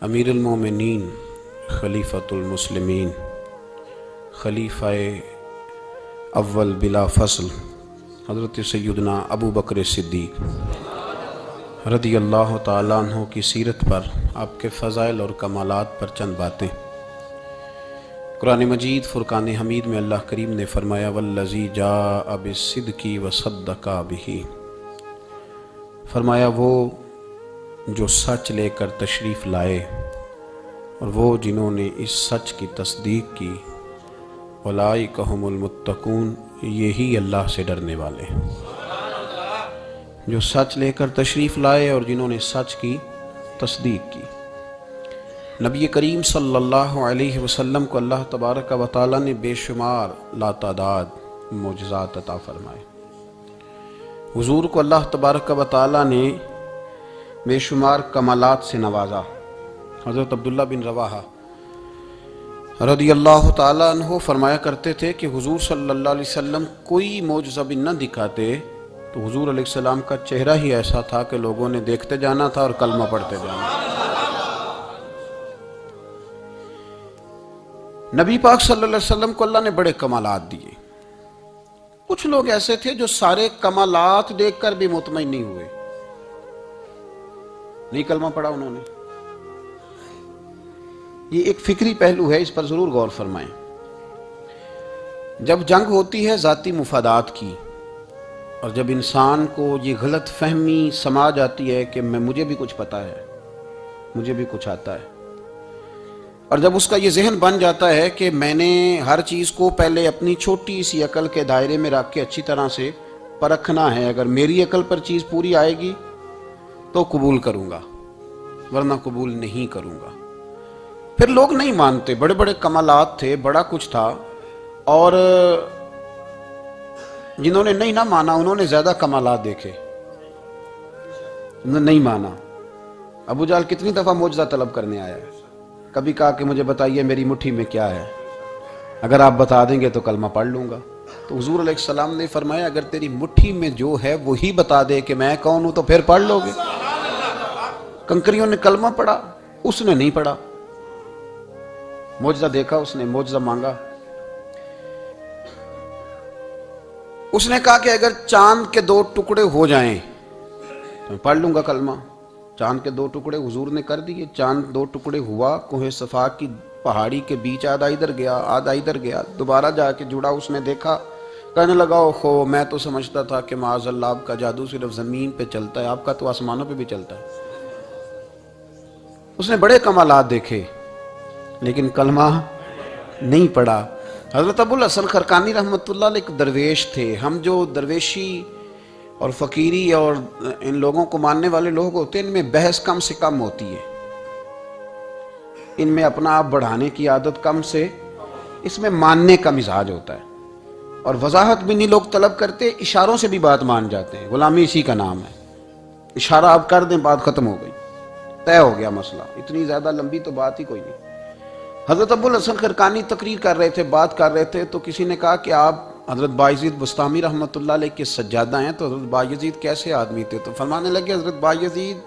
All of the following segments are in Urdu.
امیر المومنین خلیفۃ المسلمین خلیفہ اول بلا فصل حضرت سیدنا ابو بکر صدیق رضی اللہ تعالیٰ عنہ کی سیرت پر، آپ کے فضائل اور کمالات پر چند باتیں۔ قرآن مجید فرقان حمید میں اللہ کریم نے فرمایا والذی جاء بالصدق وصدق بہ، فرمایا وہ جو سچ لے کر تشریف لائے اور وہ جنہوں نے اس سچ کی تصدیق کی، اولئک ھم المتقون، یہی اللہ سے ڈرنے والے ہیں۔ جو سچ لے کر تشریف لائے اور جنہوں نے سچ کی تصدیق کی۔ نبی کریم صلی اللہ علیہ وسلم کو اللہ تبارک و تعالیٰ نے بے شمار لاتعداد معجزات عطا فرمائے۔ حضور کو اللہ تبارک و تعالیٰ نے بے شمار کمالات سے نوازا۔ حضرت عبداللہ بن رواحہ رضی اللہ تعالیٰ عنہ فرمایا کرتے تھے کہ حضور صلی اللہ علیہ وسلم کوئی معجزہ بھی نہ دکھاتے تو حضور علیہ السلام کا چہرہ ہی ایسا تھا کہ لوگوں نے دیکھتے جانا تھا اور کلمہ پڑھتے جانا تھا۔ نبی پاک صلی اللہ علیہ وسلم کو اللہ نے بڑے کمالات دیے۔ کچھ لوگ ایسے تھے جو سارے کمالات دیکھ کر بھی مطمئن نہیں ہوئے، نہیں کلمہ پڑھا انہوں نے۔ یہ ایک فکری پہلو ہے، اس پر ضرور غور فرمائیں۔ جب جنگ ہوتی ہے ذاتی مفادات کی، اور جب انسان کو یہ غلط فہمی سما جاتی ہے کہ مجھے بھی کچھ پتہ ہے، مجھے بھی کچھ آتا ہے، اور جب اس کا یہ ذہن بن جاتا ہے کہ میں نے ہر چیز کو پہلے اپنی چھوٹی سی عقل کے دائرے میں رکھ کے اچھی طرح سے پرکھنا ہے، اگر میری عقل پر چیز پوری آئے گی تو قبول کروں گا ورنہ قبول نہیں کروں گا۔ پھر لوگ نہیں مانتے، بڑے بڑے کمالات تھے، بڑا کچھ تھا، اور جنہوں نے نہیں نہ مانا انہوں نے زیادہ کمالات دیکھے، انہوں نے نہیں مانا۔ ابو جہل کتنی دفعہ معجزہ طلب کرنے آیا ہے، کبھی کہا کہ مجھے بتائیے میری مٹھی میں کیا ہے، اگر آپ بتا دیں گے تو کلمہ پڑھ لوں گا۔ تو حضور علیہ السلام نے فرمایا اگر تیری مٹھی میں جو ہے وہی بتا دے کہ میں کون ہوں تو پھر پڑھ لو گے۔ کنکریوں نے کلمہ پڑھا، اس نے نہیں پڑھا۔ معجزہ دیکھا، اس نے معجزہ مانگا۔ اس نے کہا کہ اگر چاند کے 2 ٹکڑے ہو جائیں تو پڑھ لوں گا کلمہ۔ چاند کے 2 ٹکڑے حضور نے کر دیے، چاند 2 ٹکڑے ہوا، کوہ صفا کی پہاڑی کے بیچ آدھا ادھر گیا آدھا ادھر گیا، دوبارہ جا کے جڑا، اس نے دیکھا، کہنے لگا اوہو میں تو سمجھتا تھا کہ معاذ اللہ آپ کا جادو صرف زمین پہ چلتا ہے، آپ کا تو آسمانوں پہ بھی چلتا ہے۔ اس نے بڑے کمالات دیکھے لیکن کلمہ نہیں پڑھا۔ حضرت ابو الحسن خرقانی رحمۃ اللہ علیہ ایک درویش تھے۔ ہم جو درویشی اور فقیری اور ان لوگوں کو ماننے والے لوگ ہوتے ہیں، ان میں بحث کم سے کم ہوتی ہے، ان میں اپنا آپ بڑھانے کی عادت کم سے، اس میں ماننے کا مزاج ہوتا ہے، اور وضاحت بھی نہیں لوگ طلب کرتے، اشاروں سے بھی بات مان جاتے ہیں۔ غلامی اسی کا نام ہے، اشارہ آپ کر دیں بات ختم ہو گئی، طے ہو گیا مسئلہ، اتنی زیادہ لمبی تو بات ہی کوئی نہیں۔ حضرت ابو الحسن خرقانی تقریر کر رہے تھے، بات کر رہے تھے، تو کسی نے کہا کہ آپ حضرت بایزید بسطامی رحمۃ اللہ علیہ کے سجادہ ہیں، تو حضرت بایزید کیسے آدمی تھے؟ تو فرمانے لگے حضرت بایزید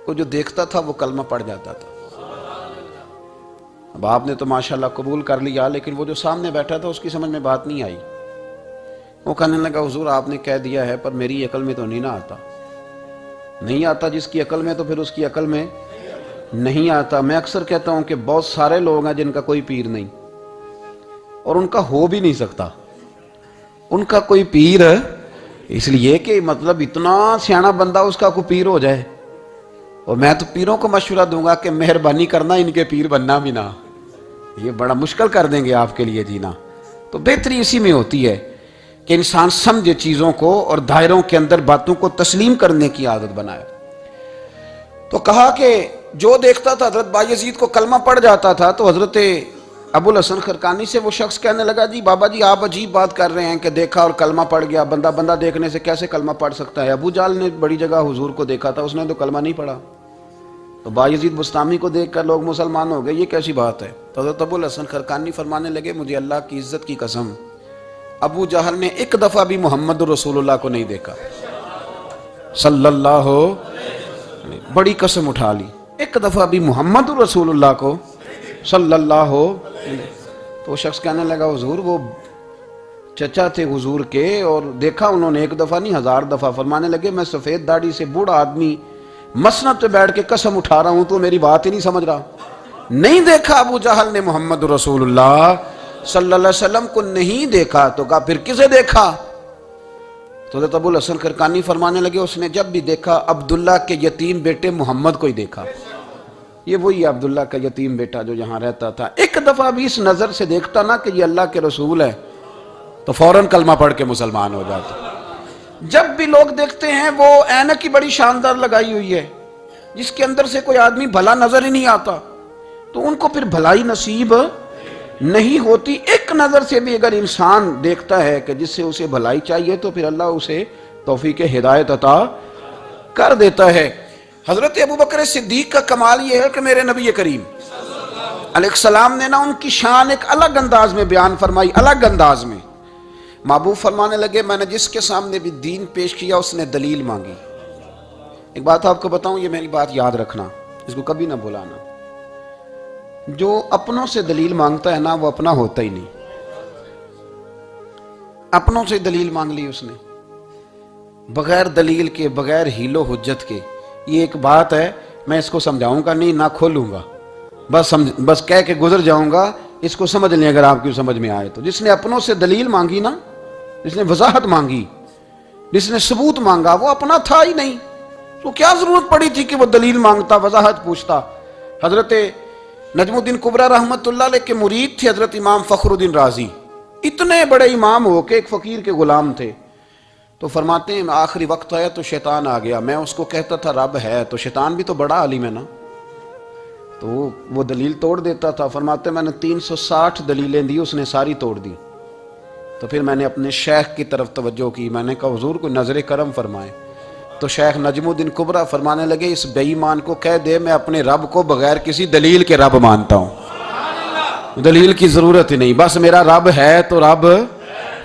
کو جو دیکھتا تھا وہ کلمہ پڑھ جاتا تھا۔ اب آپ نے تو ماشاءاللہ قبول کر لیا، لیکن وہ جو سامنے بیٹھا تھا اس کی سمجھ میں بات نہیں آئی۔ وہ کہنے لگا حضور آپ نے کہہ دیا ہے پر میری عقل میں تو نہیں نہ آتا۔ نہیں آتا جس کی عقل میں تو پھر اس کی عقل میں نہیں آتا۔ میں اکثر کہتا ہوں کہ بہت سارے لوگ ہیں جن کا کوئی پیر نہیں، اور ان کا ہو بھی نہیں سکتا، ان کا کوئی پیر، اس لیے کہ مطلب اتنا سیاںا بندہ اس کا کوئی پیر ہو جائے۔ اور میں تو پیروں کو مشورہ دوں گا کہ مہربانی کرنا ان کے پیر بننا بھی نہ، یہ بڑا مشکل کر دیں گے آپ کے لیے جینا۔ تو بہتری اسی میں ہوتی ہے کہ انسان سمجھے چیزوں کو اور دائروں کے اندر باتوں کو تسلیم کرنے کی عادت بنائے۔ تو کہا کہ جو دیکھتا تھا حضرت بایزید کو کلمہ پڑھ جاتا تھا، تو حضرت ابو الحسن خرقانی سے وہ شخص کہنے لگا جی بابا جی آپ عجیب بات کر رہے ہیں کہ دیکھا اور کلمہ پڑھ گیا، بندہ دیکھنے سے کیسے کلمہ پڑھ سکتا ہے؟ ابو جہل نے بڑی جگہ حضور کو دیکھا تھا، اس نے تو کلمہ نہیں پڑھا، تو بایزید بسطامی کو دیکھ کر لوگ مسلمان ہو گئے، یہ کیسی بات ہے؟ تو حضرت ابو الحسن خرقانی فرمانے لگے مجھے اللہ کی عزت کی قسم ابو جہل نے ایک دفعہ بھی محمد رسول اللہ کو نہیں دیکھا صلی اللہ علیہ وسلم، بڑی قسم اٹھا لی۔ ایک دفعہ بھی محمد رسول اللہ کو صلی اللہ ہو تو وہ شخص کہنے لگا حضور وہ چچا تھے حضور کے اور دیکھا انہوں نے ایک دفعہ نہیں 1000 دفعہ. فرمانے لگے میں سفید داڑھی سے بوڑھا آدمی مسند پہ بیٹھ کے قسم اٹھا رہا ہوں تو میری بات ہی نہیں سمجھ رہا. نہیں دیکھا ابو جہل نے محمد رسول اللہ صلی اللہ علیہ وسلم کو نہیں دیکھا تو کہا پھر کسے دیکھا؟ تو حضرت ابو الحسن کرکانی فرمانے لگے اس نے جب بھی دیکھا عبداللہ کے یتیم بیٹے محمد کو ہی دیکھا. یہ وہی عبداللہ کا یتیم بیٹا جو یہاں رہتا تھا. ایک دفعہ بھی اس نظر سے دیکھتا نا کہ یہ اللہ کے رسول ہے تو فوراً کلمہ پڑھ کے مسلمان ہو جاتا. جب بھی لوگ دیکھتے ہیں وہ اینک کی بڑی شاندار لگائی ہوئی ہے جس کے اندر سے کوئی آدمی بھلا نظر ہی نہیں آتا تو ان کو پھر بھلائی نصیب نہیں ہوتی. ایک نظر سے بھی اگر انسان دیکھتا ہے کہ جس سے اسے بھلائی چاہیے تو پھر اللہ اسے توفیق ہدایت عطا کر دیتا ہے. حضرت ابوبکر صدیق کا کمال یہ ہے کہ میرے نبی کریم علیہ السلام نے نا ان کی شان ایک الگ انداز میں بیان فرمائی. الگ انداز میں محبوب فرمانے لگے میں نے جس کے سامنے بھی دین پیش کیا اس نے دلیل مانگی. ایک بات آپ کو بتاؤں یہ میری بات یاد رکھنا اس کو کبھی نہ بھلانا. جو اپنوں سے دلیل مانگتا ہے نا وہ اپنا ہوتا ہی نہیں. اپنوں سے دلیل مانگ لی اس نے بغیر دلیل کے بغیر حیل و حجت کے. یہ ایک بات ہے میں اس کو سمجھاؤں گا نہیں نہ کھولوں گا بس کہہ کے گزر جاؤں گا. اس کو سمجھ لیں اگر آپ کی سمجھ میں آئے تو. جس نے اپنوں سے دلیل مانگی نا جس نے وضاحت مانگی جس نے ثبوت مانگا وہ اپنا تھا ہی نہیں. تو کیا ضرورت پڑی تھی کہ وہ دلیل مانگتا وضاحت پوچھتا. حضرت نجم الدین کبریٰ رحمت اللہ علیہ کے مرید تھے حضرت امام فخر الدین رازی. اتنے بڑے امام ہو کے ایک فقیر کے غلام تھے. تو فرماتے ہیں آخری وقت آیا تو شیطان آ گیا. میں اس کو کہتا تھا رب ہے تو شیطان بھی تو بڑا عالم ہے نا تو وہ دلیل توڑ دیتا تھا. فرماتے میں نے 360 دلیلیں دی اس نے ساری توڑ دی. تو پھر میں نے اپنے شیخ کی طرف توجہ کی. میں نے کہا حضور کو نظر کرم فرمائے. تو شیخ نجم الدین کبریٰ فرمانے لگے اس بے ایمان کو کہہ دے میں اپنے رب کو بغیر کسی دلیل کے رب مانتا ہوں. دلیل کی ضرورت ہی نہیں بس میرا رب ہے تو رب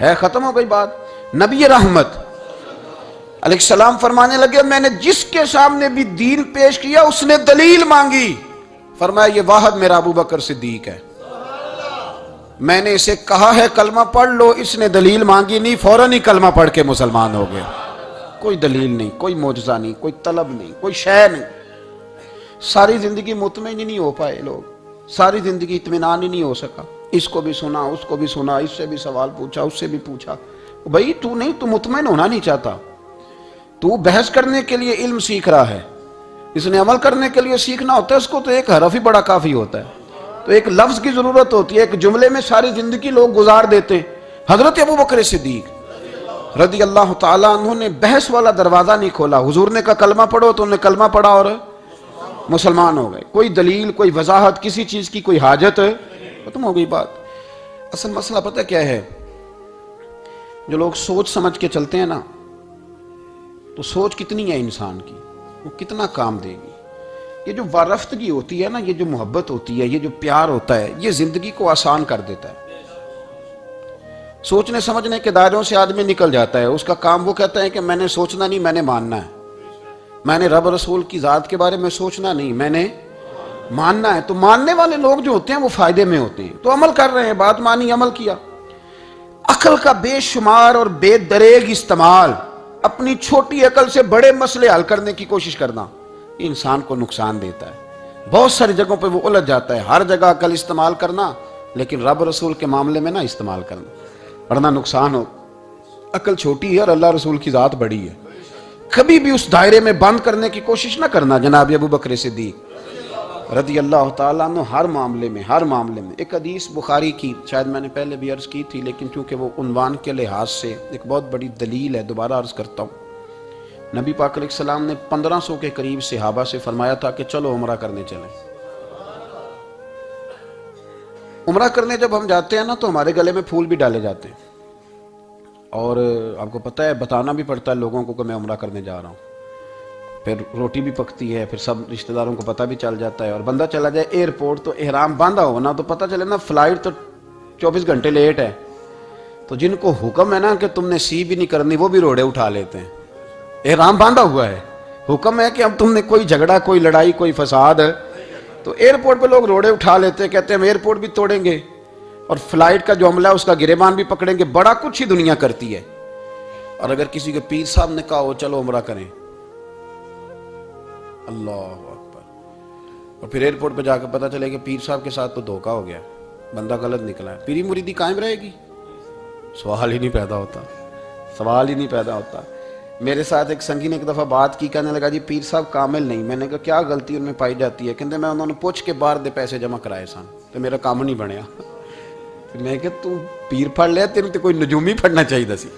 ہے ختم ہو گئی بات. نبی رحمت علیہ السلام فرمانے لگے میں نے جس کے سامنے بھی دین پیش کیا اس نے دلیل مانگی. فرمایا یہ واحد میرا ابو بکر صدیق ہے. میں نے اسے کہا ہے کلمہ پڑھ لو اس نے دلیل مانگی نہیں فوراً ہی کلمہ پڑھ کے مسلمان ہو گئے. کوئی دلیل نہیں کوئی معجزہ نہیں کوئی طلب نہیں کوئی شے نہیں. ساری زندگی مطمئن ہی نہیں ہو پائے لوگ. ساری زندگی اطمینان ہی نہیں ہو سکا. اس کو بھی سنا اس کو بھی سنا اس سے بھی سوال پوچھا اس سے بھی پوچھا. بھائی تو نہیں تو مطمئن ہونا نہیں چاہتا. تو بحث کرنے کے لیے علم سیکھ رہا ہے. اس نے عمل کرنے کے لیے سیکھنا ہوتا ہے اس کو تو ایک حرف ہی بڑا کافی ہوتا ہے. تو ایک لفظ کی ضرورت ہوتی ہے. ایک جملے میں ساری زندگی لوگ گزار دیتے. حضرت ابوبکر صدیق رضی اللہ تعالیٰ عنہ نے بحث والا دروازہ نہیں کھولا. حضور نے کہا کلمہ پڑھو تو انہوں نے کلمہ پڑھا اور مسلمان ہو گئے. کوئی دلیل کوئی وضاحت کسی چیز کی کوئی حاجت ختم ہو گئی بات. اصل مسئلہ پتہ کیا ہے جو لوگ سوچ سمجھ کے چلتے ہیں نا تو سوچ کتنی ہے انسان کی وہ کتنا کام دے گی. یہ جو وارفتگی ہوتی ہے نا یہ جو محبت ہوتی ہے یہ جو پیار ہوتا ہے یہ زندگی کو آسان کر دیتا ہے. سوچنے سمجھنے کے دائروں سے آدمی نکل جاتا ہے. اس کا کام وہ کہتا ہے کہ میں نے سوچنا نہیں میں نے ماننا ہے. میں نے رب رسول کی ذات کے بارے میں سوچنا نہیں میں نے ماننا ہے. تو ماننے والے لوگ جو ہوتے ہیں وہ فائدے میں ہوتے ہیں. تو عمل کر رہے ہیں بات مانی عمل کیا. عقل کا بے شمار اور بے دریغ استعمال اپنی چھوٹی عقل سے بڑے مسئلے حل کرنے کی کوشش کرنا یہ انسان کو نقصان دیتا ہے. بہت ساری جگہوں پہ وہ الجھ جاتا ہے. ہر جگہ عقل استعمال کرنا لیکن رب رسول کے معاملے میں نہ استعمال کرنا ورنہ نقصان ہو. عقل چھوٹی ہے اور اللہ رسول کی ذات بڑی ہے. کبھی بھی اس دائرے میں بند کرنے کی کوشش نہ کرنا. جناب ابو بکر صدیق رضی اللہ تعالیٰ عنہ ہر معاملے میں ایک حدیث بخاری کی شاید میں نے پہلے بھی عرض کی تھی لیکن چونکہ وہ عنوان کے لحاظ سے ایک بہت بڑی دلیل ہے دوبارہ عرض کرتا ہوں. نبی پاک علیہ السلام نے 1500 کے قریب صحابہ سے فرمایا تھا کہ چلو عمرہ کرنے چلیں. عمرہ کرنے جب ہم جاتے ہیں نا تو ہمارے گلے میں پھول بھی ڈالے جاتے ہیں اور آپ کو پتہ ہے بتانا بھی پڑتا ہے لوگوں کو کہ میں عمرہ کرنے جا رہا ہوں. پھر روٹی بھی پکتی ہے پھر سب رشتہ داروں کو پتہ بھی چل جاتا ہے. اور بندہ چلا جائے ایئرپورٹ تو احرام باندھا ہو نا تو پتہ چلے نا فلائٹ تو 24 گھنٹے لیٹ ہے. تو جن کو حکم ہے نا کہ تم نے سی بھی نہیں کرنی وہ بھی روڑے اٹھا لیتے ہیں. احرام باندھا ہوا ہے حکم ہے کہ اب تم نے کوئی جھگڑا، کوئی لڑائی، کوئی فساد تو ایئرپورٹ پہ لوگ روڑے اٹھا لیتے، کہتے ہیں ہم ایئرپورٹ بھی توڑیں گے اور فلائٹ کا جو عملہ ہے اس کا گریبان بھی پکڑیں گے، بڑا کچھ ہی دنیا کرتی ہے۔ اور اگر کسی کے پیر صاحب نے کہا ہو چلو عمرہ کریں، اللہ اکبر، اور پھر ایئرپورٹ پہ جا کے پتہ چلے کہ پیر صاحب کے ساتھ تو دھوکہ ہو گیا، بندہ غلط نکلا ہے، پیری مریدی قائم رہے گی؟ سوال ہی نہیں پیدا ہوتا، سوال ہی نہیں پیدا ہوتا۔ میرے ساتھ ایک سنگی نے ایک دفعہ بات کی، کہنے لگا جی پیر صاحب کامل نہیں۔ میں نے کہا کیا غلطی ان میں پائی جاتی ہے؟ کہتے میں انہوں نے پوچھ کے باہر دے پیسے جمع کرائے سن تو میرا کام نہیں بنیا۔ میں کہ تو پیر پڑھ لیا، تیرے تو کوئی نجومی پڑھنا چاہیے تھی،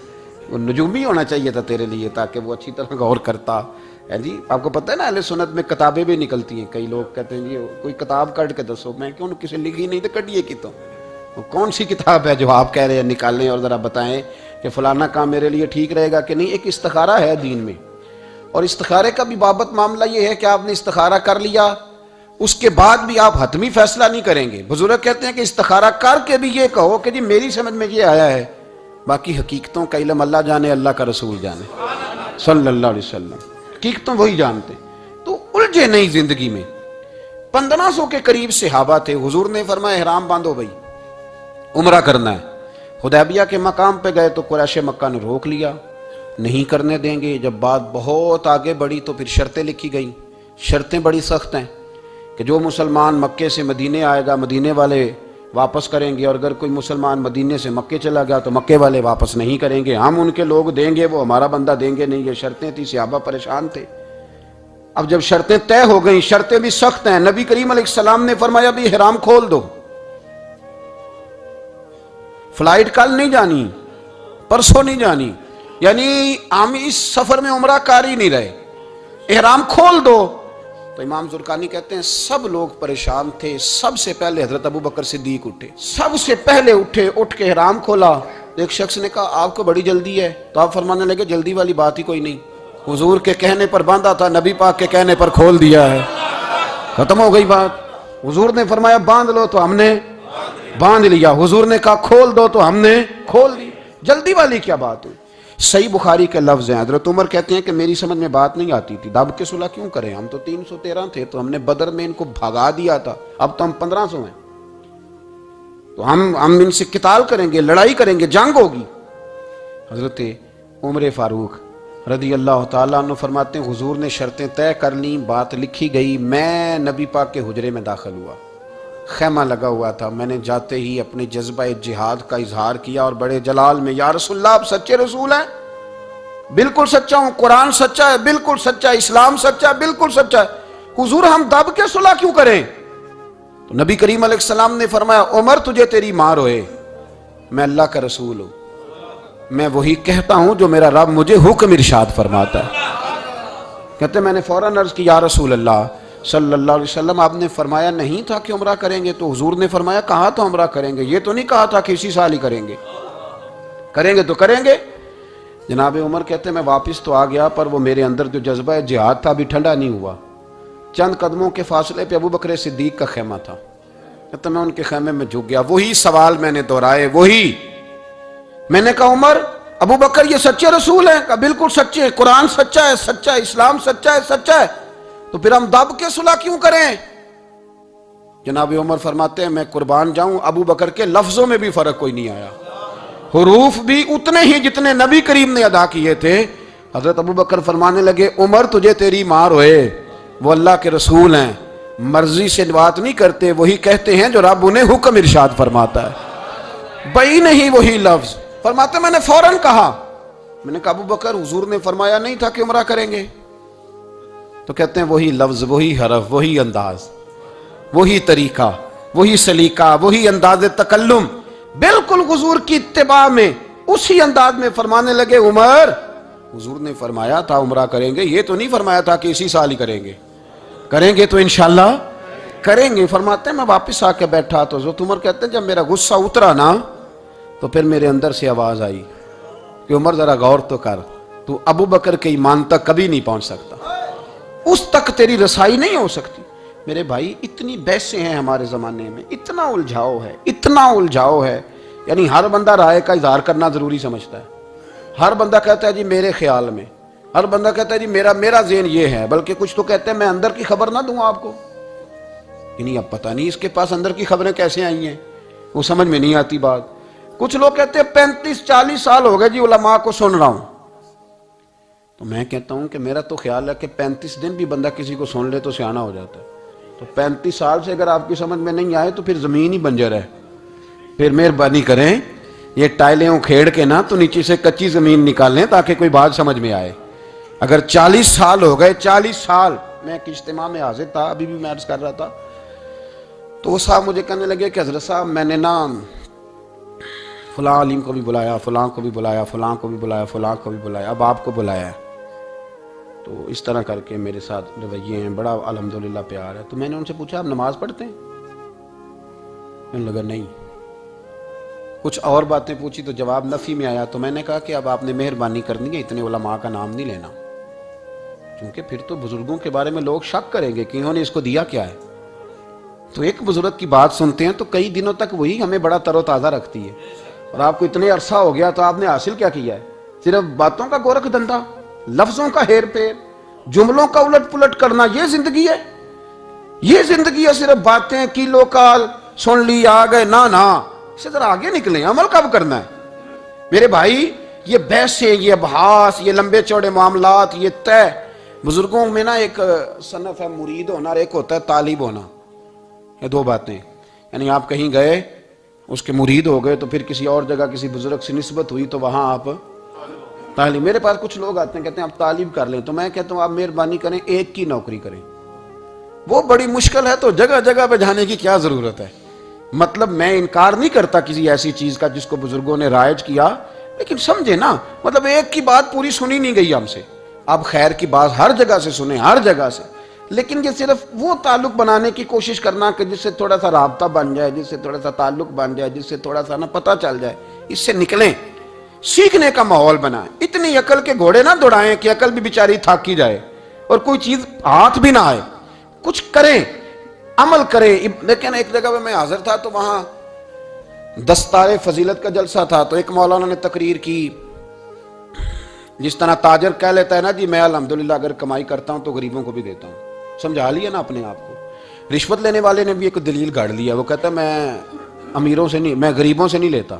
وہ نجومی ہونا چاہیے تھا تیرے لیے، تاکہ وہ اچھی طرح غور کرتا ہے۔ جی آپ کو پتہ ہے نا اہل سنت میں کتابیں بھی نکلتی ہیں، کئی لوگ کہتے ہیں جی کوئی کتاب کٹ کے دسو، میں کہ انہوں کسی لکھی نہیں تو کٹیے کی تو وہ کون سی کتاب ہے جو آپ کہہ رہے ہیں نکالیں اور ذرا بتائیں کہ فلانا کام میرے لیے ٹھیک رہے گا کہ نہیں۔ ایک استخارہ ہے دین میں، اور استخارے کا بھی بابت معاملہ یہ ہے کہ آپ نے استخارہ کر لیا، اس کے بعد بھی آپ حتمی فیصلہ نہیں کریں گے۔ بزرگ کہتے ہیں کہ استخارہ کر کے بھی یہ کہو کہ جی میری سمجھ میں یہ آیا ہے، باقی حقیقتوں کا علم اللہ جانے، اللہ کا رسول جانے صلی اللہ علیہ وسلم، حقیقتوں وہی جانتے۔ تو الجھے نہیں زندگی میں۔ 1500 کے قریب صحابہ تھے، حضور نے فرمایا احرام باندھو بھائی، عمرہ کرنا ہے۔ حدیبیہ کے مقام پہ گئے تو قریش مکہ نے روک لیا، نہیں کرنے دیں گے۔ جب بات بہت آگے بڑھی تو پھر شرطیں لکھی گئیں، شرطیں بڑی سخت ہیں کہ جو مسلمان مکے سے مدینے آئے گا مدینے والے واپس کریں گے، اور اگر کوئی مسلمان مدینے سے مکے چلا گیا تو مکے والے واپس نہیں کریں گے، ہم ان کے لوگ دیں گے، وہ ہمارا بندہ دیں گے نہیں۔ یہ شرطیں تھی، صحابہ پریشان تھے۔ اب جب شرطیں طے ہو گئیں، شرطیں بھی سخت ہیں، نبی کریم علیہ السلام نے فرمایا بھی احرام کھول دو، فلائٹ کل نہیں جانی، پرسوں نہیں جانی، یعنی ہم اس سفر میں عمرہ کار ہی نہیں رہے، احرام کھول دو۔ تو امام زرقانی کہتے ہیں سب لوگ پریشان تھے، سب سے پہلے حضرت ابوبکر صدیق اٹھے، سب سے پہلے اٹھے، اٹھ کے احرام کھولا۔ ایک شخص نے کہا آپ کو بڑی جلدی ہے، تو آپ فرمانے لگے جلدی والی بات ہی کوئی نہیں، حضور کے کہنے پر باندھا تھا، نبی پاک کے کہنے پر کھول دیا ہے، ختم ہو گئی بات۔ حضور نے فرمایا باندھ لو تو ہم نے باندھ لیا، حضور نے کہا کھول دو تو ہم نے کھول دی، جلدی والی کیا بات ہوئی؟ صحیح بخاری کے لفظ ہیں، حضرت عمر کہتے ہیں کہ میری سمجھ میں بات نہیں آتی تھی، دب کے صلح کیوں کریں، ہم تو 313 تھے، تو ہم نے بدر میں ان کو بھگا دیا تھا، اب تو ہم 1500 ہیں، تو ہم ان سے قتال کریں گے، لڑائی کریں گے، جنگ ہوگی۔ حضرت عمر فاروق رضی اللہ تعالیٰ عنہ فرماتے ہیں حضور نے شرطیں طے کر لیں، بات لکھی گئی، میں نبی پاک کے حجرے میں داخل ہوا، خیمہ لگا ہوا تھا، میں نے جاتے ہی اپنے جذبہ جہاد کا اظہار کیا اور بڑے جلال میں یا رسول اللہ آپ سچے رسول ہیں؟ بالکل سچا ہوں، قرآن سچا ہے، بالکل سچا ہے، اسلام سچا ہے، بالکل سچا ہے، حضور ہم دب کے صلح کیوں کریں؟ تو نبی کریم علیہ السلام نے فرمایا عمر تجھے تیری ماں روئے، میں اللہ کا رسول ہوں، میں وہی کہتا ہوں جو میرا رب مجھے حکم ارشاد فرماتا ہے۔ کہتے میں نے فوراً عرض کی یا رسول اللہ صلی اللہ علیہ وسلم آپ نے فرمایا نہیں تھا کہ عمرہ کریں گے؟ تو حضور نے فرمایا کہا تو عمرہ کریں گے، یہ تو نہیں کہا تھا کہ اسی سال ہی کریں گے، کریں گے تو کریں گے۔ جناب عمر کہتے میں واپس تو آ گیا، پر وہ میرے اندر جو جذبہ جہاد تھا ابھی ٹھنڈا نہیں ہوا۔ چند قدموں کے فاصلے پہ ابو بکر صدیق کا خیمہ تھا، کہتے میں ان کے خیمے میں جھک گیا، وہی سوال میں نے دہرائے، وہی میں نے کہا عمر ابو بکر یہ سچے رسول ہیں؟ کہا بالکل سچے، قرآن سچا ہے، سچا ہے، اسلام سچا ہے، سچا ہے، تو پھر ہم دب کے صلح کیوں کریں؟ جناب عمر فرماتے ہیں میں قربان جاؤں ابو بکر کے لفظوں میں بھی فرق کوئی نہیں آیا، حروف بھی اتنے ہی جتنے نبی کریم نے ادا کیے تھے۔ حضرت ابو بکر فرمانے لگے عمر تجھے تیری ماں روئے، وہ اللہ کے رسول ہیں، مرضی سے بات نہیں کرتے، وہی کہتے ہیں جو رب انہیں حکم ارشاد فرماتا ہے، بئی نہیں وہی لفظ۔ فرماتے میں نے فوراً کہا، میں نے کہا ابو بکر حضور نے فرمایا نہیں تھا کہ عمرہ کریں گے؟ تو کہتے ہیں وہی لفظ، وہی حرف، وہی انداز، وہی طریقہ، وہی سلیقہ، وہی انداز تکلم، بالکل حضور کی اتباع میں اسی انداز میں فرمانے لگے عمر حضور نے فرمایا تھا عمرہ کریں گے، یہ تو نہیں فرمایا تھا کہ اسی سال ہی کریں گے، کریں گے تو انشاءاللہ کریں گے۔ فرماتے ہیں میں واپس آ کے بیٹھا تو حضرت عمر کہتے ہیں جب میرا غصہ اترا نا تو پھر میرے اندر سے آواز آئی کہ عمر ذرا غور تو کر، تو ابو بکر کے ایمان تک کبھی نہیں پہنچ سکتا، اس تک تیری رسائی نہیں ہو سکتی۔ میرے بھائی اتنی بحثیں ہیں ہمارے زمانے میں، اتنا الجھاؤ ہے، اتنا الجھاؤ ہے، یعنی ہر بندہ رائے کا اظہار کرنا ضروری سمجھتا ہے، ہر بندہ کہتا ہے جی میرے خیال میں، ہر بندہ کہتا ہے جی میرا ذہن یہ ہے، بلکہ کچھ تو کہتے ہیں میں اندر کی خبر نہ دوں آپ کو، یعنی اب پتہ نہیں اس کے پاس اندر کی خبریں کیسے آئی ہیں، وہ سمجھ میں نہیں آتی بات۔ کچھ لوگ کہتے ہیں 35-40 سال ہو گئے جی علماء کو سن رہا ہوں، تو میں کہتا ہوں کہ میرا تو خیال ہے کہ 35 دن بھی بندہ کسی کو سن لے تو سیاںا ہو جاتا ہے۔ تو 35 سال سے اگر آپ کی سمجھ میں نہیں آئے تو پھر زمین ہی بنجر ہے، پھر مہربانی کریں یہ ٹائلیں اکھیڑ کے نا تو نیچے سے کچی زمین نکالیں تاکہ کوئی بات سمجھ میں آئے۔ اگر 40 سال ہو گئے، 40 سال، میں ایک اجتماع میں حاضر تھا، ابھی بھی میں عرض کر رہا تھا، تو وہ صاحب مجھے کہنے لگے کہ حضرت صاحب میں نے نا فلاں عالم کو بھی بلایا، فلاں کو بھی بلایا، فلاں کو بھی بلایا، فلاں کو بھی بلایا، اب آپ کو بلایا ہے، تو اس طرح کر کے میرے ساتھ رویے ہیں، بڑا الحمدللہ پیار ہے۔ تو میں نے ان سے پوچھا آپ نماز پڑھتے ہیں؟ میں نے لگا نہیں۔ کچھ اور باتیں پوچھی تو جواب نفی میں آیا، تو میں نے کہا کہ اب آپ نے مہربانی کرنی ہے اتنے علماء کا نام نہیں لینا، کیونکہ پھر تو بزرگوں کے بارے میں لوگ شک کریں گے کہ انہوں نے اس کو دیا کیا ہے۔ تو ایک بزرگ کی بات سنتے ہیں تو کئی دنوں تک وہی ہمیں بڑا تر و تازہ رکھتی ہے، اور آپ کو اتنے عرصہ ہو گیا تو آپ نے حاصل کیا کیا ہے؟ صرف باتوں کا گورکھ دھندا، لفظوں کا ہیر پھیر، جملوں کا الٹ پلٹ کرنا، یہ زندگی ہے؟ یہ زندگی ہے صرف باتیں کیلو کال سن لی آ گئے؟ نہ اس سے ذرا آگے نکلیں، عمل کب کرنا ہے میرے بھائی؟ یہ بحثیں، یہ ابحاث، یہ لمبے چوڑے معاملات، یہ طے۔ بزرگوں میں نا ایک صنف ہے مرید ہونا اور ایک ہوتا ہے طالب ہونا، یہ دو باتیں، یعنی آپ کہیں گئے اس کے مرید ہو گئے تو پھر کسی اور جگہ کسی بزرگ سے نسبت ہوئی تو وہاں آپ طالب۔ میرے پاس کچھ لوگ آتے ہیں کہتے ہیں آپ طالب کر لیں، تو میں کہتا ہوں آپ مہربانی کریں ایک کی نوکری کریں، وہ بڑی مشکل ہے تو جگہ جگہ پہ جانے کی کیا ضرورت ہے؟ مطلب میں انکار نہیں کرتا کسی ایسی چیز کا جس کو بزرگوں نے رائج کیا، لیکن سمجھے نا، مطلب ایک کی بات پوری سنی نہیں گئی ہم سے، آپ خیر کی بات ہر جگہ سے سنیں، ہر جگہ سے، لیکن یہ صرف وہ تعلق بنانے کی کوشش کرنا کہ جس سے تھوڑا سا رابطہ بن جائے، جس سے تھوڑا سا تعلق بن جائے، جس سے تھوڑا سا نا پتہ چل جائے، اس سے نکلیں، سیکھنے کا ماحول بنائیں۔ اتنی عقل کے گھوڑے نہ دوڑائیں کہ عقل بھی بیچاری تھاکی جائے اور کوئی چیز ہاتھ بھی نہ آئے، کچھ کریں، عمل کریں۔ لیکن ایک جگہ پہ میں حاضر تھا تو وہاں دستار فضیلت کا جلسہ تھا، تو ایک مولانا نے تقریر کی، جس طرح تاجر کہہ لیتا ہے نا جی میں الحمدللہ اگر کمائی کرتا ہوں تو غریبوں کو بھی دیتا ہوں، سمجھا لیا نا اپنے آپ کو۔ رشوت لینے والے نے بھی ایک دلیل گاڑ لیا، وہ کہتا ہے میں امیروں سے نہیں، میں غریبوں سے نہیں لیتا،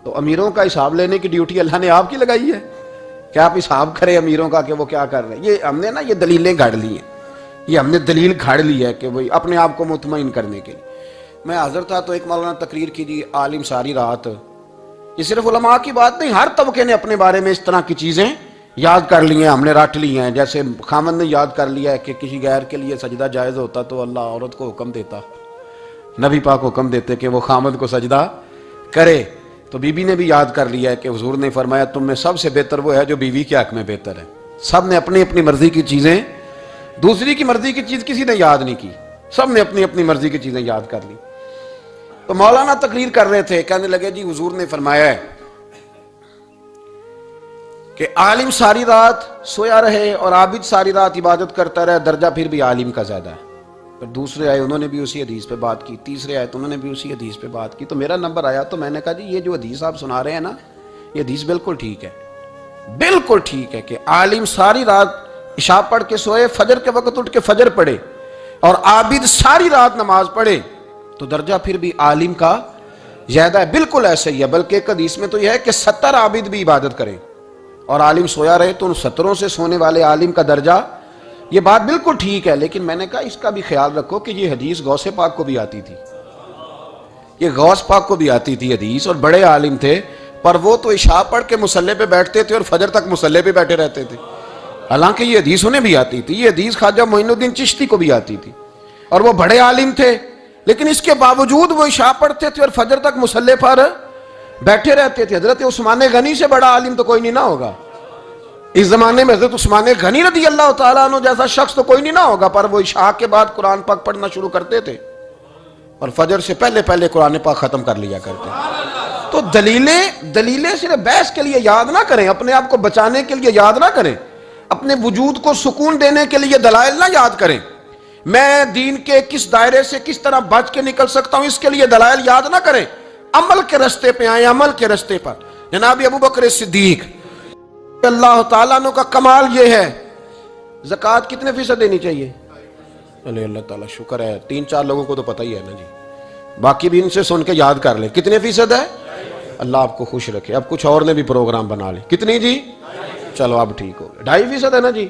تو امیروں کا حساب لینے کی ڈیوٹی اللہ نے آپ کی لگائی ہے کہ آپ حساب کریں امیروں کا کہ وہ کیا کر رہے ہیں۔ یہ ہم نے نا یہ دلیلیں گاڑ لی ہیں، یہ ہم نے دلیل گھاڑ لی ہے کہ وہی اپنے آپ کو مطمئن کرنے کے لیے۔ میں حاضر تھا تو ایک مولانا تقریر کی جی عالم ساری رات، یہ صرف علماء کی بات نہیں، ہر طبقے نے اپنے بارے میں اس طرح کی چیزیں یاد کر لی ہیں، ہم نے رٹ لی ہیں۔ جیسے خامد نے یاد کر لیا ہے کہ کسی غیر کے لیے سجدہ جائز ہوتا تو اللہ عورت کو حکم دیتا، نبی پاک حکم دیتے کہ وہ خامد کو سجدہ کرے، تو بی بی نے بھی یاد کر لیا ہے کہ حضور نے فرمایا تم میں سب سے بہتر وہ ہے جو بیوی کے حق میں بہتر ہے۔ سب نے اپنی اپنی مرضی کی چیزیں، دوسری کی مرضی کی چیز کسی نے یاد نہیں کی، سب نے اپنی اپنی مرضی کی چیزیں یاد کر لی۔ تو مولانا تقریر کر رہے تھے، کہنے لگے جی حضور نے فرمایا ہے کہ عالم ساری رات سویا رہے اور عابد ساری رات عبادت کرتا رہے، درجہ پھر بھی عالم کا زیادہ ہے۔ پھر دوسرے آئے انہوں نے بھی اسی حدیث پہ بات کی، تیسرے آئے تو انہوں نے بھی اسی حدیث پہ بات کی، تو میرا نمبر آیا تو میں نے کہا جی یہ جو حدیث آپ سنا رہے ہیں نا، یہ حدیث بالکل ٹھیک ہے، بالکل ٹھیک ہے کہ عالم ساری رات عشاء پڑھ کے سوئے، فجر کے وقت اٹھ کے فجر پڑھے، اور عابد ساری رات نماز پڑھے تو درجہ پھر بھی عالم کا زیادہ ہے۔ بالکل ایسے ہی ہے، بلکہ ایک حدیث میں تو یہ ہے کہ 70 عابد بھی عبادت کریں اور عالم سویا رہے تو ان 70 سے سونے والے عالم کا درجہ، یہ بات بالکل ٹھیک ہے۔ لیکن میں نے کہا اس کا بھی خیال رکھو کہ یہ حدیث غوث پاک کو بھی آتی تھی، یہ غوث پاک کو بھی آتی تھی حدیث، اور بڑے عالم تھے، پر وہ تو عشاء پڑھ کے مصلی پہ بیٹھتے تھے اور فجر تک مصلی پہ بیٹھے رہتے تھے، حالانکہ یہ حدیث انہیں بھی آتی تھی، یہ حدیث خواجہ معین الدین چشتی کو بھی آتی تھی، اور وہ بڑے عالم تھے، لیکن اس کے باوجود وہ عشاء پڑھتے تھے اور فجر تک مصلی پر بیٹھے رہتے تھے۔ حضرت عثمان غنی سے بڑا عالم تو کوئی نہیں نہ ہوگا اس زمانے میں، حضرت عثمان غنی رضی اللہ تعالیٰ عنہ جیسا شخص تو کوئی نہیں نہ ہوگا، پر وہ عشاء کے بعد قرآن پاک پڑھنا شروع کرتے تھے اور فجر سے پہلے پہلے قرآن پاک ختم کر لیا کرتے۔ تو دلیلیں صرف بحث کے لیے یاد نہ کریں، اپنے آپ کو بچانے کے لیے یاد نہ کریں، اپنے وجود کو سکون دینے کے لیے دلائل نہ یاد کریں، میں دین کے کس دائرے سے کس طرح بچ کے نکل سکتا ہوں اس کے لیے دلائل یاد نہ کریں، عمل کے رستے پہ آئیں، عمل کے رستے پر۔ جناب ابو بکر صدیق اللہ تعالیٰ عنہ کا کمال یہ ہے، زکوٰۃ کتنے فیصد دینی چاہیے؟ اللہ تعالیٰ شکر ہے، 3-4 لوگوں کو تو پتہ ہی ہے نا جی، باقی بھی ان سے سن کے یاد کر لیں کتنے فیصد ہے۔ اللہ آپ کو خوش رکھے۔ اب کچھ اور نے بھی پروگرام بنا لیں، کتنی جی؟ چلو اب ٹھیک ہو گیا، 2.5% ہے نا جی۔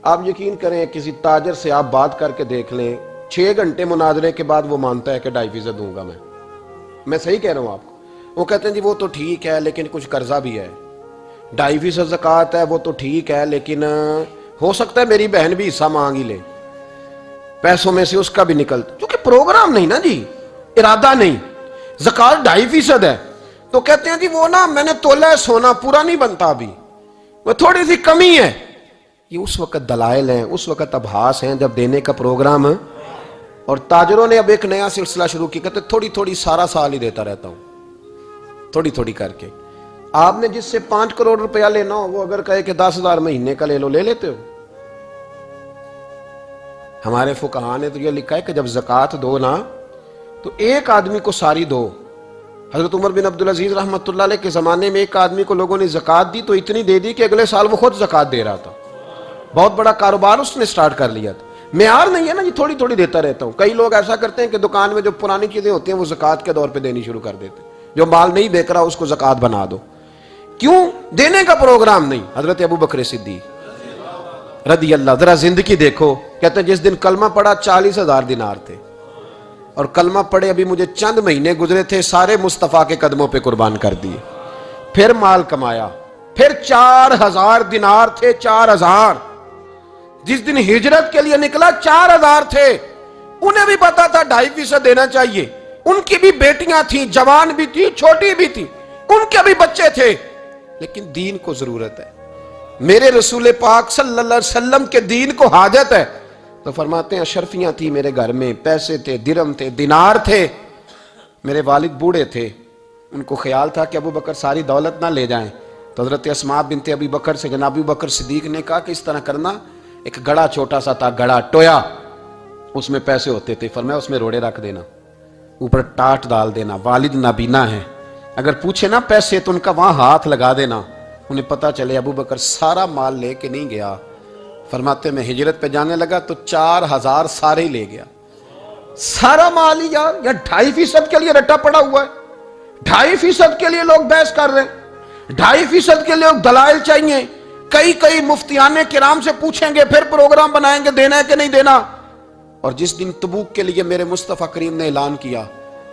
آپ یقین کریں کسی تاجر سے آپ بات کر کے دیکھ لیں، 6 گھنٹے مناظرے کے بعد وہ مانتا ہے کہ 2.5% دوں گا میں صحیح کہہ رہا ہوں آپ کو۔ وہ کہتے ہیں جی وہ تو ٹھیک ہے لیکن کچھ قرضہ بھی ہے، 2.5% زکوٰۃ ہے وہ تو ٹھیک ہے لیکن ہو سکتا ہے میری بہن بھی حصہ مانگ ہی لے، پیسوں میں سے اس کا بھی نکلتا، کیونکہ پروگرام نہیں نا جی، ارادہ نہیں۔ زکوٰۃ 2.5% ہے تو کہتے ہیں جی وہ نا میں نے تولا ہے سونا، پورا نہیں بنتا ابھی، وہ تھوڑی سی کمی ہے۔ یہ اس وقت دلائل ہیں، اس وقت ابحاث ہیں جب دینے کا پروگرام ہے۔ اور تاجروں نے اب ایک نیا سلسلہ شروع کیا، کہتے تھوڑی تھوڑی سارا سال ہی دیتا رہتا ہوں، تھوڑی تھوڑی کر کے۔ آپ نے جس سے 5 کروڑ روپیہ لینا ہو وہ اگر کہے کہ 10,000 مہینے کا لے لو، لے لیتے ہو؟ ہمارے فقہاء نے تو یہ لکھا ہے کہ جب زکوٰۃ دو نا تو ایک آدمی کو ساری دو۔ حضرت عمر بن عبدالعزیز رحمۃ اللہ علیہ کے زمانے میں ایک آدمی کو لوگوں نے زکوٰۃ دی تو اتنی دے دی کہ اگلے سال وہ خود زکوٰۃ دے رہا تھا، بہت بڑا کاروبار اس نے سٹارٹ کر لیا تھا۔ معیار نہیں ہے نا جی تھوڑی تھوڑی دیتا رہتا ہوں۔ کئی لوگ ایسا کرتے ہیں کہ دکان میں جو پرانی چیزیں ہوتی ہیں وہ زکوٰۃ کے دور پہ دینی شروع کر دیتے ہیں، جو مال نہیں بیک رہا اس کو زکوٰۃ بنا دو۔ کیوں؟ دینے کا پروگرام نہیں۔ حضرت ابو بکر صدیق رضی اللہ، ذرا زندگی دیکھو، کہتے ہیں جس دن کلمہ پڑا 40,000 دینار تھے، اور کلمہ پڑے ابھی مجھے چند مہینے گزرے تھے، سارے مصطفیٰ کے قدموں پہ قربان کر دیے۔ پھر مال کمایا، پھر 4,000 دینار تھے، 4,000۔ جس دن ہجرت کے لیے نکلا 4,000 تھے، انہیں بھی پتا تھا 2.5% دینا چاہیے، ان کی بھی بیٹیاں تھیں، جوان بھی تھی، چھوٹی بھی تھی، ان کے بھی بچے تھے، لیکن دین کو ضرورت ہے، میرے رسول پاک صلی اللہ علیہ وسلم کے دین کو حاجت ہے۔ تو فرماتے ہیں اشرفیاں تھی میرے گھر میں، پیسے تھے، درہم تھے، دینار تھے، میرے والد بوڑھے تھے، ان کو خیال تھا کہ ابو بکر ساری دولت نہ لے جائیں، تو حضرت اسماء بنت ابی بکر سے جناب ابو بکر صدیق نے کہا کہ اس طرح کرنا، ایک گڑا چھوٹا سا تھا، گڑا ٹویا، اس میں پیسے ہوتے تھے، فرمایا اس میں روڑے رکھ دینا، اوپر ٹاٹ ڈال دینا، والد نابینا ہے، اگر پوچھے نا پیسے تو ان کا وہاں ہاتھ لگا دینا، انہیں پتا چلے ابو بکر سارا مال لے کے نہیں گیا۔ فرماتے میں ہجرت پہ جانے لگا تو 4,000 سارے ہی لے گیا، سارا مال ہی یار 2.5% کے لیے رٹا پڑا ہوا ہے، 2.5% کے لیے لوگ بحث کر رہے ہیں، 2.5% کے لیے لوگ دلائل چاہیے، کئی مفتیان کرام سے پوچھیں گے، پھر پروگرام بنائیں گے دینا ہے کہ نہیں دینا۔ اور جس دن تبوک کے لیے میرے مصطفیٰ کریم نے اعلان کیا،